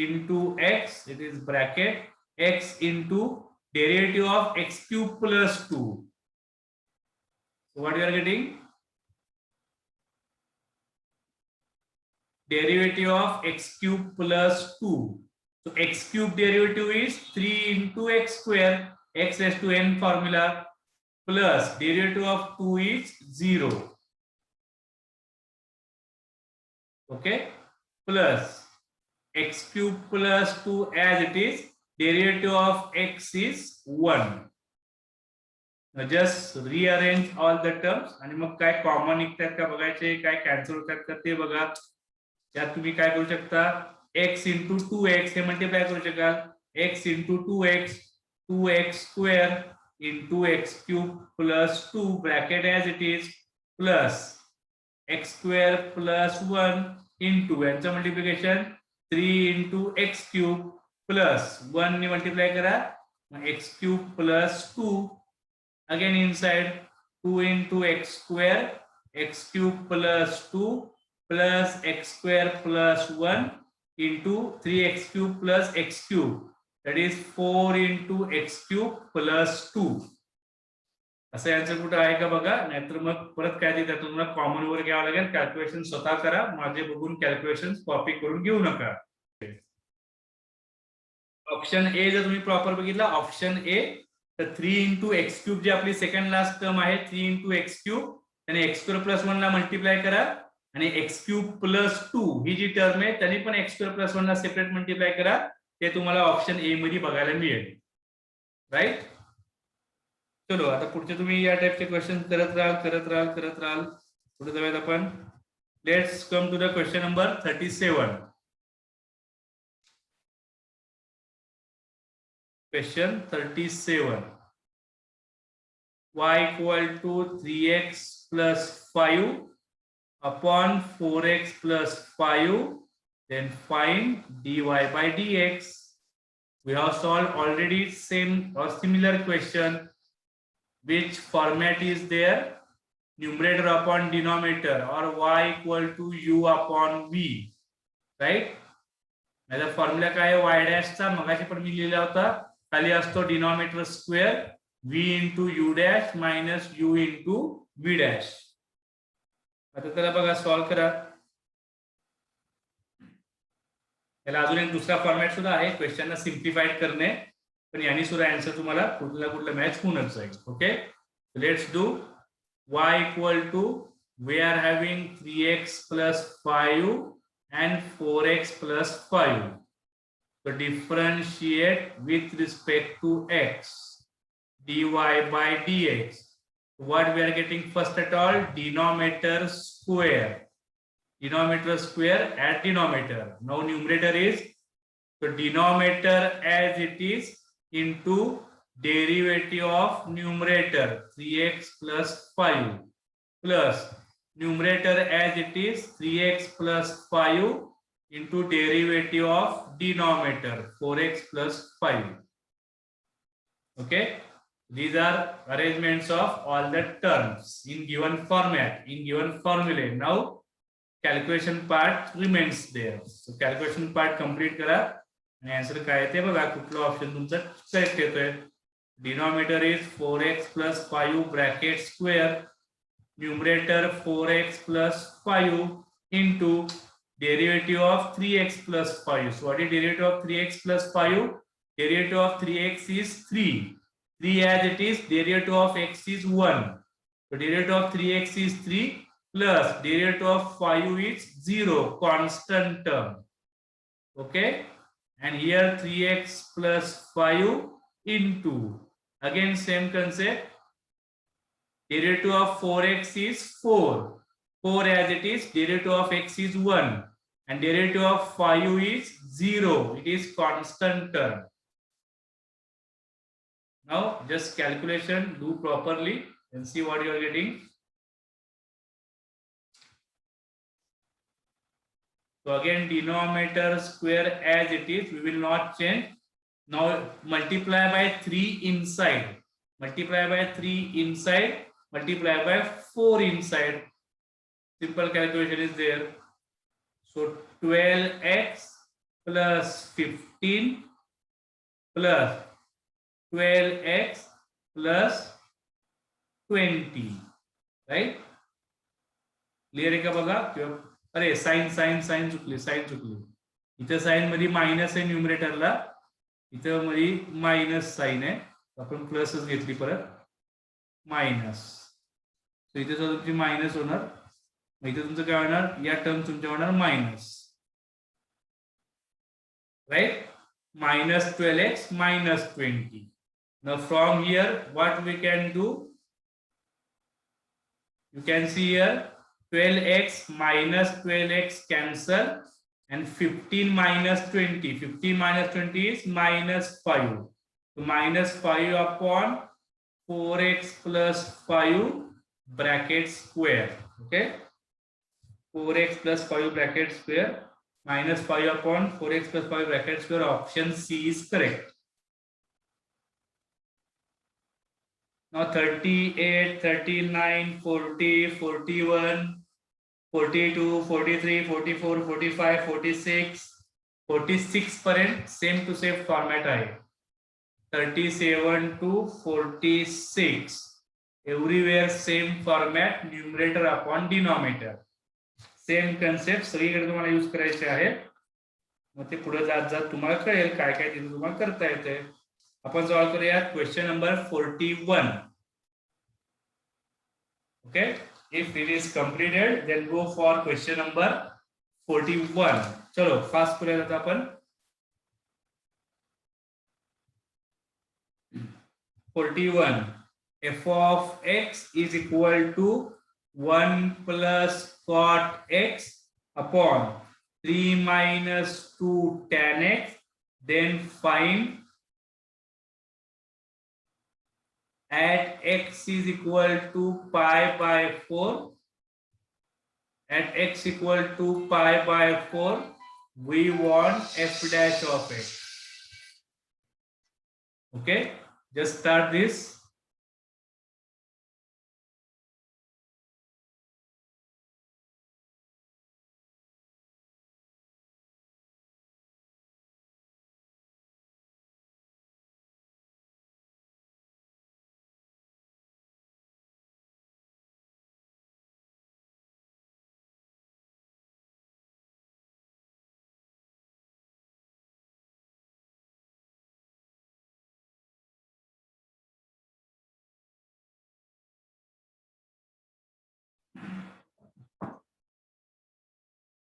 into x, it is bracket x into derivative of x cube plus 2. So what you are getting, derivative of x cube plus 2. So x cube derivative is 3 into x square, x raised to n formula, plus derivative of 2 is 0. Okay, plus x cube plus 2 as it is, derivative of x is 1. Now just rearrange all the terms आणि मग काय common निघतात का बघायचे, काय cancel होतात का ते बघा. त्यात तुम्ही काय करू शकता, x into 2x हे मल्टिप्लाय करू शकाल, x into 2x, 2x square into x cube plus 2 bracket as it is, plus x square plus 1 into यांचं multiplication 3 into x cube plus 1 ने मल्टिप्लाय करा, x cube plus 2 again inside 2 into x square, x cube plus 2 plus x square plus 1 into 3x cube plus x cube, that is 4 into x cube plus 2. असं याचं कुठं आहे का बघा, नाहीतर मग परत काय ते त्यातून तुम्हाला कॉमन वर घ्यावं लागेल. कॅल्क्युलेशन स्वतः करा, माझे बघून कॅल्क्युलेशन कॉपी करून घेऊ नका. ऑप्शन ए जर तुम्ही प्रॉपर बघितला, ऑप्शन ए तर 3 into x cube जी आपली सेकंड लास्ट टर्म आहे 3 into x cube, त्याने x square plus 1 ला मल्टिप्लाय करा आणि x cube plus 2 ही जी टर्म आहे त्याने पण x square plus 1 ला सेपरेट मल्टिप्लाय करा. ते तुम्हाला ऑप्शन ए मध्ये बघायला मिळेल. राईट, चलो आता पुढचे तुम्ही या टाइपचे क्वेश्चन करत राहाल. पुढे जाऊयात आपण. Let's come to the question number 37. Question 37. Y equal to 3x plus 5 upon 4x plus 5. Then find dy by dx. We have solved already same or similar question. Which format is there? Numerator upon denominator, or y equal to u upon v. Right? याचा formula काय आहे, y dash चा मगाशी पण मी लिहिला होता. खाली असतो denominator square v into u dash minus u into v dash. आता त्याला बघा सॉल्व करा. याला अजून एक दुसरा फॉर्मॅट सुद्धा आहे क्वेश्चनला सिम्प्लिफाईड करणे, पण याने सुद्धा आन्सर तुम्हाला कुठला मॅच होऊनच जाईल. Okay, let's do. y equal to, we are having 3x plus 5 and 4x plus 5. So differentiate with respect to x, dy by dx. What we are getting first at all? Denominator square. Denominator square at denominator. Now numerator is, so denominator as it is into derivative of numerator 3x plus 5 plus numerator as it is 3x plus 5 into derivative of denominator 4x plus 5. Okay, these are arrangements of all the terms in given format, in given formula. Now calculation part remains there. So calculation part complete करा आणि answer काय ते बघा, कुठला option तुमचा correct येतोय. Denominator is 4x plus 5 bracket square, numerator 4x plus 5 into derivative of 3x plus 5. So what is derivative of 3x plus 5? Derivative of 3x is 3. 3 as it is, derivative of x is 1. So derivative of 3x is 3 plus derivative of 5 is 0, constant term. Okay, and here 3x plus 5 into, again same concept, derivative of 4x is 4. 4 as it is, derivative of x is 1 and derivative of 5 is 0. It is constant term. Now just calculation do properly and see what you are getting. So again denominator square as it is, we will not change. Now multiply by 3 inside, multiply by 3 inside, multiply by 4 inside. Simple calculation is there. So 12x plus 15 plus 12x plus 20. Right? Clear आहे का बघा, किंवा अरे sign sign sign चुकली इथे sign मध्ये minus आहे न्यूमरेटरला, इथं मध्ये मायनस साइन आहे, आपण प्लसच घेतली परत मायनस, तर इथे तुमची मायनस होणार, इथे तुमचं काय होणार, या टर्म तुमच्या होणार minus, right, minus 12x minus 20. Now from here what we can do, you can see here 12x minus 12x cancel and 15 minus 20, 15 minus 20 is minus 5, so minus 5 upon 4x plus 5 bracket square, okay, 4x plus 5 bracket square minus 5 upon 4x plus 5 bracket square, option C is correct. Now 38, 39, 40, 41, 42, 43, 44, 45, 46, 46 पर्यंत same to same format आहे, 37 to 46 everywhere same format, numerator upon denominator, same concept सगळीकडे तुम्हाला use करायचे आहे, मग ते पुढे जात जात तुम्हाला कळेल काय काय तिथे तुम्हाला करता येते. आपण सॉल्व करूया question number 41. Okay, if it is completed then go for question number 41. चलो फास्ट करूया आता आपण. 41 f of x is equal to 1 plus cot x upon 3 minus 2 tan x, then find at x is equal to pi by 4, at x equal to pi by 4 we want f dash of x. Okay, just start this.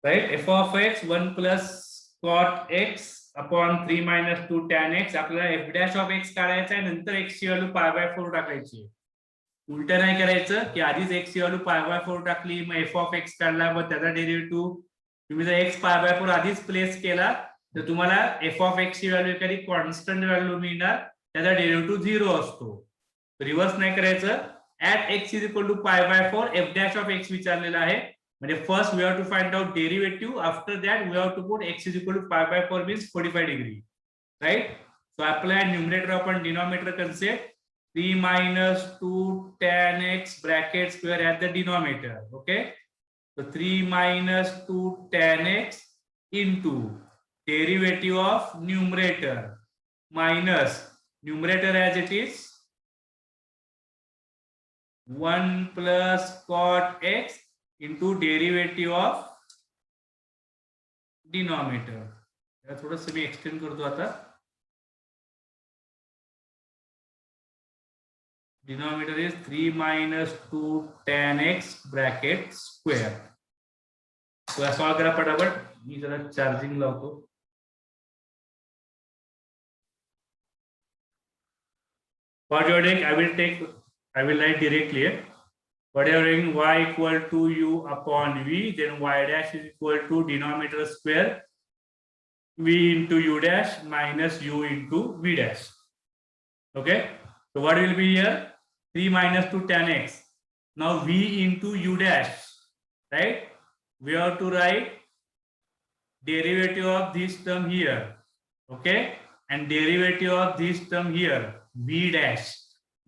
Right, f of x 1 plus cot x upon 3 minus 2 tan x, आपल्याला f dash of x काढायचा आहे, नंतर x ची value pi by 4 टाकायची. उलट नाही करायचं की आधीच x ची व्हॅल्यू pi by 4 टाकली, मग f of x काढला, मग त्याचा डेरिव्हेटिव्ह तुम्ही जर x pi by 4 आधीच प्लेस केला तर तुम्हाला f of x ची व्हॅल्यू एखादी कॉन्स्टंट व्हॅल्यू मिळणार, त्याचा डेरिव्हेटिव्ह 0 असतो. रिव्हर्स नाही करायचं. at x is equal to pi by 4 f dash of x विचारलेला आहे, म्हणजे first we have to find out derivative, after that we have to put x is equal to pi by 4 means 45 degree, right? So apply numerator upon denominator concept, 3 minus 2 tan x bracket square at the denominator. Okay, so 3 minus 2 tan x into derivative of numerator minus numerator as it is 1 plus cot x into derivative of denominator. याला थोडंसं मी extend करतो आता. Denominator is 3 minus 2 tan x bracket square. So solve करा पटापट, मी जरा charging लावतो. For your deck, I will write directly here. Whatever y equal to u upon v, then y dash is equal to denominator square v into u dash minus u into v dash. Okay, so what will be here? 3 minus 2 tan x. Now v into u dash, right? We have to write derivative of this term here, okay, and derivative of this term here, v dash.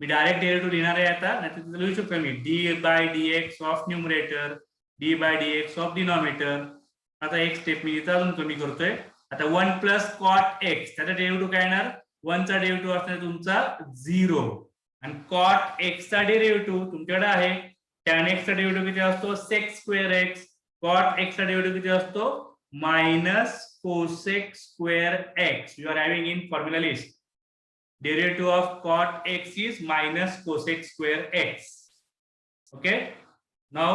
Me direct derivative लिहिणार आहे आता, नाही तर लिहू शकतो मी d by dx of numerator, d by dx of denominator. आता एक step मी इथं अजून कमी करतोय. आता 1 प्लस कॉट x, त्याचा डेरिव्हेटिव्ह काय येणार, 1 चा डेरिव्हेटिव्ह असणार तुमचा 0, आणि कॉट x चा डेरिव्हेटिव्ह तुमच्याकडे आहे tan x चा डेरिव्हेटिव्ह किती असतो, sec square x. Cot x चा डेरिव्हेटिव्ह किती असतो minus cosec square x. You are having in formula list derivative of cot x is minus cosec square x. Okay, now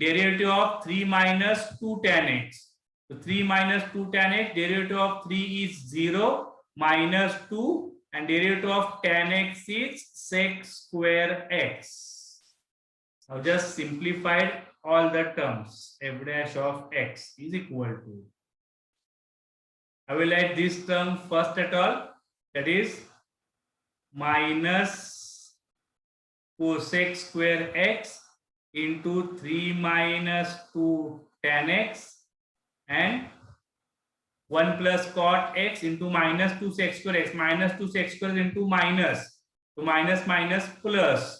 derivative of 3 minus 2 tan x. So 3 minus 2 tan x, derivative of 3 is 0 minus 2 and derivative of tan x is sec square x. Now just simplified all the terms. F dash of x is equal to, I will write this term first at all, that is minus cosec square x into 3 minus 2 tan x and 1 plus cot x into minus 2 sec square x, minus 2 sec square into minus, so minus minus plus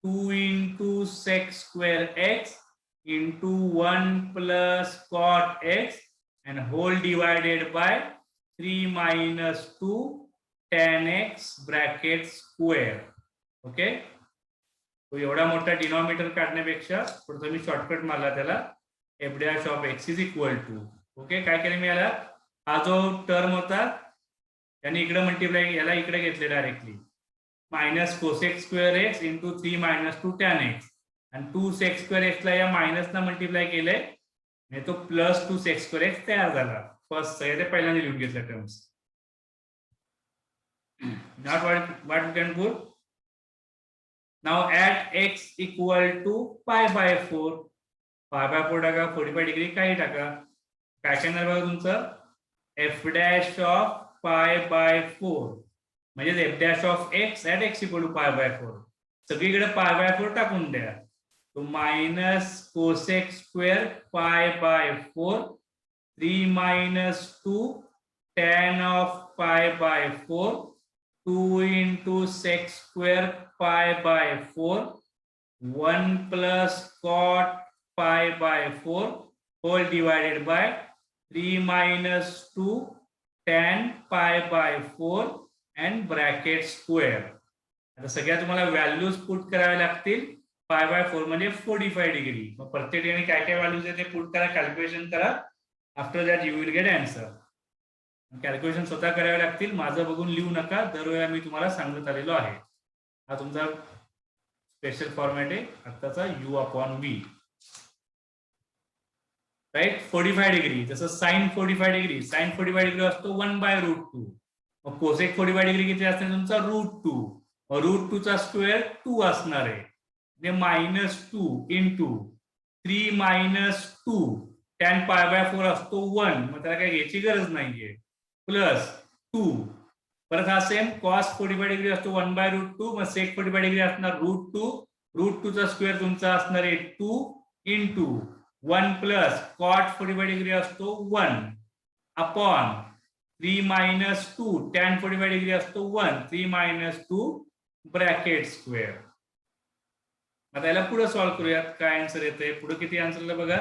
2 into sec square x into 1 plus cot x and whole divided by 3 minus 2 tan x bracket square. Okay, तो एवढा मोठा denominator काढण्यापेक्षा थोडंसं मी shortcut मारला त्याला, f dash of x is equal to. Okay, काय केलं मी याला, हा जो टर्म होता त्याने इकडे मल्टिप्लाय, याला इकडे घेतले directly, minus cosec square x into 3 minus 2 tan x आणि 2 सेक स्क्वेअर एक्सला या मायनसला मल्टिप्लाय केलंय आणि तो प्लस 2 सेक स्क्वेअर एक्स तयार झाला. फर्स्ट ते पहिल्यांदा लिहून घेतलं terms. Not what you can put. Now at x equal to pi by 4. Pi by 4 टाका, 45 डिग्री काही टाका. काय करणार बघा तुमचं f dash of pi by 4 म्हणजे f dash of x at x equal to pi by 4. सगळीकडे pi by 4 टाकून द्या. तो minus cosec square pi by 4 3 minus 2 tan of pi by 4 2 into sec square pi by 4 1 plus cot pi by 4 whole divided by 3 minus 2 tan pi by 4 and bracket square. आता सगळ्या तुम्हाला values put करावे लागतील. pi by 4 म्हणजे 45 degree. मग प्रत्येक ठिकाणी काय काय व्हॅल्यूज आहे ते पुट करा, कॅल्क्युलेशन करा. After that you will get answer. Calculation स्वतः करावे लागतील, माझं बघून लिहू नका, दरवेळेला मी तुम्हाला सांगत आलेलो आहे. हा तुमचा स्पेशल फॉर्मॅट आहे आत्ताचा u upon v. Right, 45 degree, जसं साइन 45 डिग्री, साइन 45 डिग्री असतो 1/√2. मग कोसेक 45 डिग्री किती असणार तुमचा √2. √2 चा स्क्वेअर 2 असणार आहे, म्हणजे -2 into 3 minus 2 tan pi by 4 असतो 1, मग त्याला काही घ्यायची गरज नाहीये, प्लस 2. परत हा सेम cos 45 डिग्री असतो 1/√2, मग sec 45 डिग्री असणार √2. √2 चा स्क्वेअर तुमचा असणार आहे 2 इंटू 1 प्लस cot 45 डिग्री असतो 1 अपॉन 3 minus 2 tan 45 डिग्री असतो 1 3 minus 2 ब्रॅकेट स्क्वेअर. आता याला पुढे सॉल्व्ह करूयात, काय आन्सर येते पुढे, किती आन्सर बघा.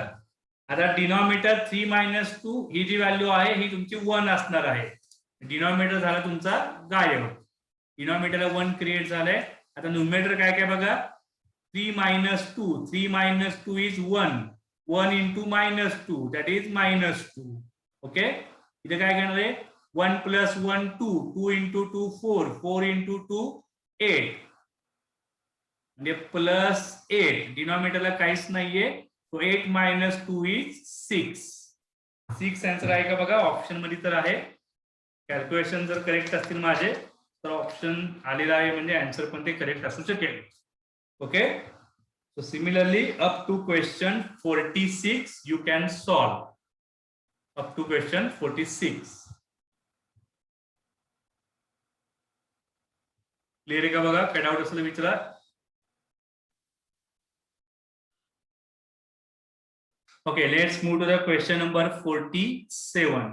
आता डिनॉमिनेटर 3 minus 2 ही जी व्हॅल्यू आहे ही तुमची 1 असणार आहे. डिनॉमिनेटर झाला तुमचा गायब, डिनॉमिनेटरला 1 क्रिएट झालंय. आता न्यूमरेटर काय काय बघा, 3 minus 2, 3 minus 2 is 1, 1 into -2 that is -2. Okay, इथे काय करणार आहे 1 plus 1 2, 2 into 2 4, 4 into 2 8 म्हणजे +8. डिनॉमिनेटरला काहीच नाहीये, so 8 minus 2 is 6. 6 आन्सर आहे का बघा, ऑप्शन मध्ये तर आहे. कॅल्क्युलेशन जर करेक्ट असतील माझे तर ऑप्शन आलेला आहे, म्हणजे आन्सर पण ते करेक्ट असू शकेल. Okay, so similarly up to question 46 you can solve. Up to question 46 clear आहे का बघा, काय डाऊट असेल विचारा. Okay, let's move to the question number 47.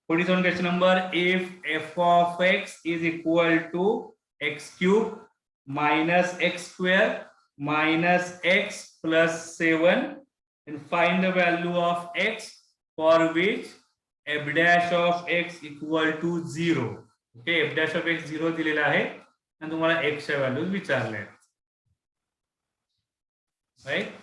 47 question number, if f of x is equal to x cube minus x square minus x plus 7, then find the value of x for which f dash of x equal to 0. Okay, f dash of x 0 दिलेला आहे आणि तुम्हाला x च्या values विचारल्या आहेत. Right,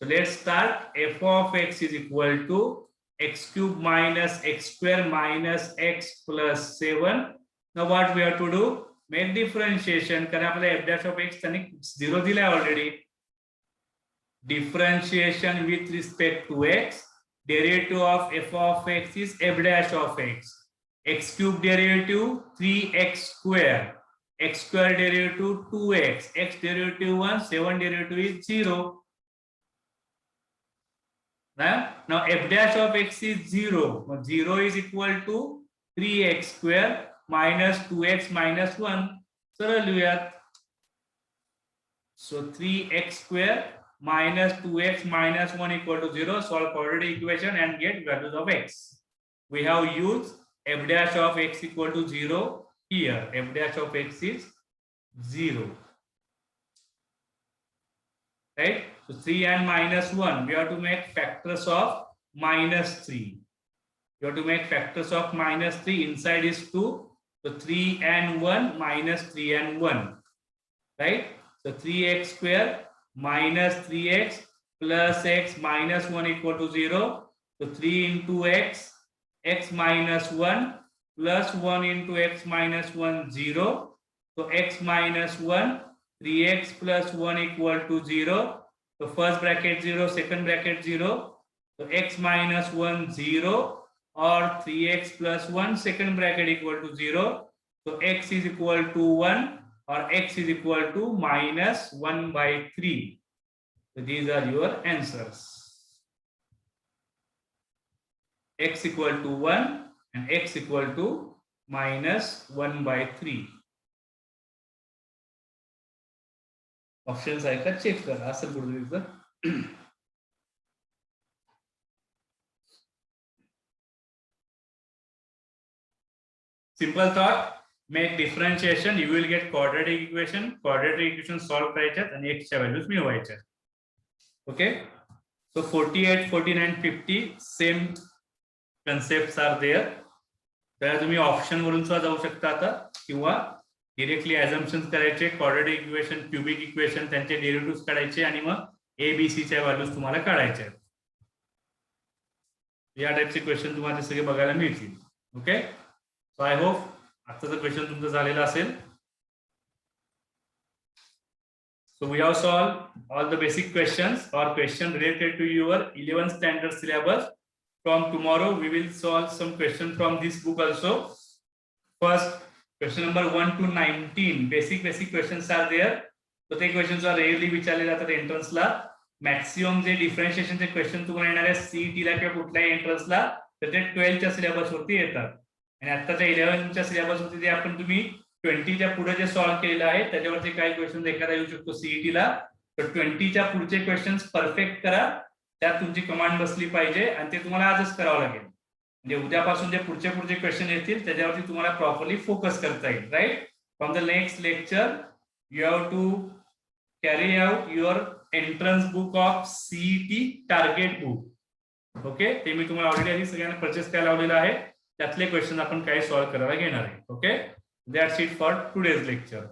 So let's start. F of x is equal to x cube minus x square minus x plus 7. Now what we have to do? Make differentiation. कारण आपल्याला f dash of x त्यांनी 0 दिलाय already. Differentiation with respect to x. Derivative of f of x is f dash of x. X cube derivative 3x square. X square derivative 2x. X derivative 1. 7 derivative is 0. Now f dash of x is 0. 0 is equal to 3x square minus 2x minus 1. So 3x square minus 2x minus 1 equal to 0. Solve quadratic equation and get values of x. We have used f dash of x equal to 0 here. F dash of x is 0. Right? So 3 and minus 1. We have to make factors of minus 3. You have to make factors of minus 3. Inside is 2. So 3 and 1 minus 3 and 1. Right? So 3x square minus 3x plus x minus 1 equal to 0. So 3 into x, x minus 1 plus 1 into x minus 1, 0. So x minus 1, 3x plus 1 equal to 0. So first bracket 0, second bracket 0. So x minus 1, 0, or 3x plus 1, second bracket equal to 0. So x is equal to 1 or x is equal to minus 1 by 3. So these are your answers. X equal to 1 and x equal to minus 1 by 3. Options आहे का check करा असं कुठे Simple thought, make differentiation, you will get quadratic equation solve करायच्यात आणि x च्या values मिळवायच्या. Okay, so 48, 49, 50 same concepts are there. तर तुम्ही option वरून सुद्धा जाऊ शकता आता किंवा डायरेक्टली assumptions करायचे, quadratic equation, cubic equation त्यांचे derivatives काढायचे आणि मग a b c च्या व्हॅल्यूज तुम्हाला काढायच्या. या टाइपचे क्वेश्चन तुम्हाला सगळे बघायला मिळतील. ओके, सो आय होप आजचा क्वेश्चन तुमचा झालेला असेल. So we have solved all the basic questions or question related to your 11th standard syllabus. From tomorrow we will solve some questions from this book also. First question number 1 to 19 basic questions are there. So ते questions are rarely विचारले जातात entrance ला. Maximum जे differentiation चे question तुम्हाला येणार आहे CET ला किंवा कुठल्याही entrance ला तर ते 12 च्या सिलेबस वरती येतात आणि आताच्या 11 च्या सिलेबस वरती जे आपण तुम्ही 20 च्या पुढे जे सॉल्व केलेलं आहे त्याच्यावरती काही क्वेश्चन एखादा येऊ शकतो सीईटी ला. तर 20 च्या पुढचे क्वेश्चन्स परफेक्ट करा, त्यात तुमची कमांड बसली पाहिजे आणि ते तुम्हाला आजच करावं लागेल. म्हणजे उद्यापासून जे पुढचे क्वेश्चन येतील त्याच्यावरती तुम्हाला प्रॉपर्ली फोकस करता येईल. Right, from the next lecture you have to carry out your entrance book of CET target book. Okay, ते मी तुम्हाला ऑलरेडी सगळ्यांना परचेस करायला लावलेलं आहे. त्यातले क्वेश्चन आपण काही सॉल्व करायला घेणार आहे. Okay, that's it for today's lecture.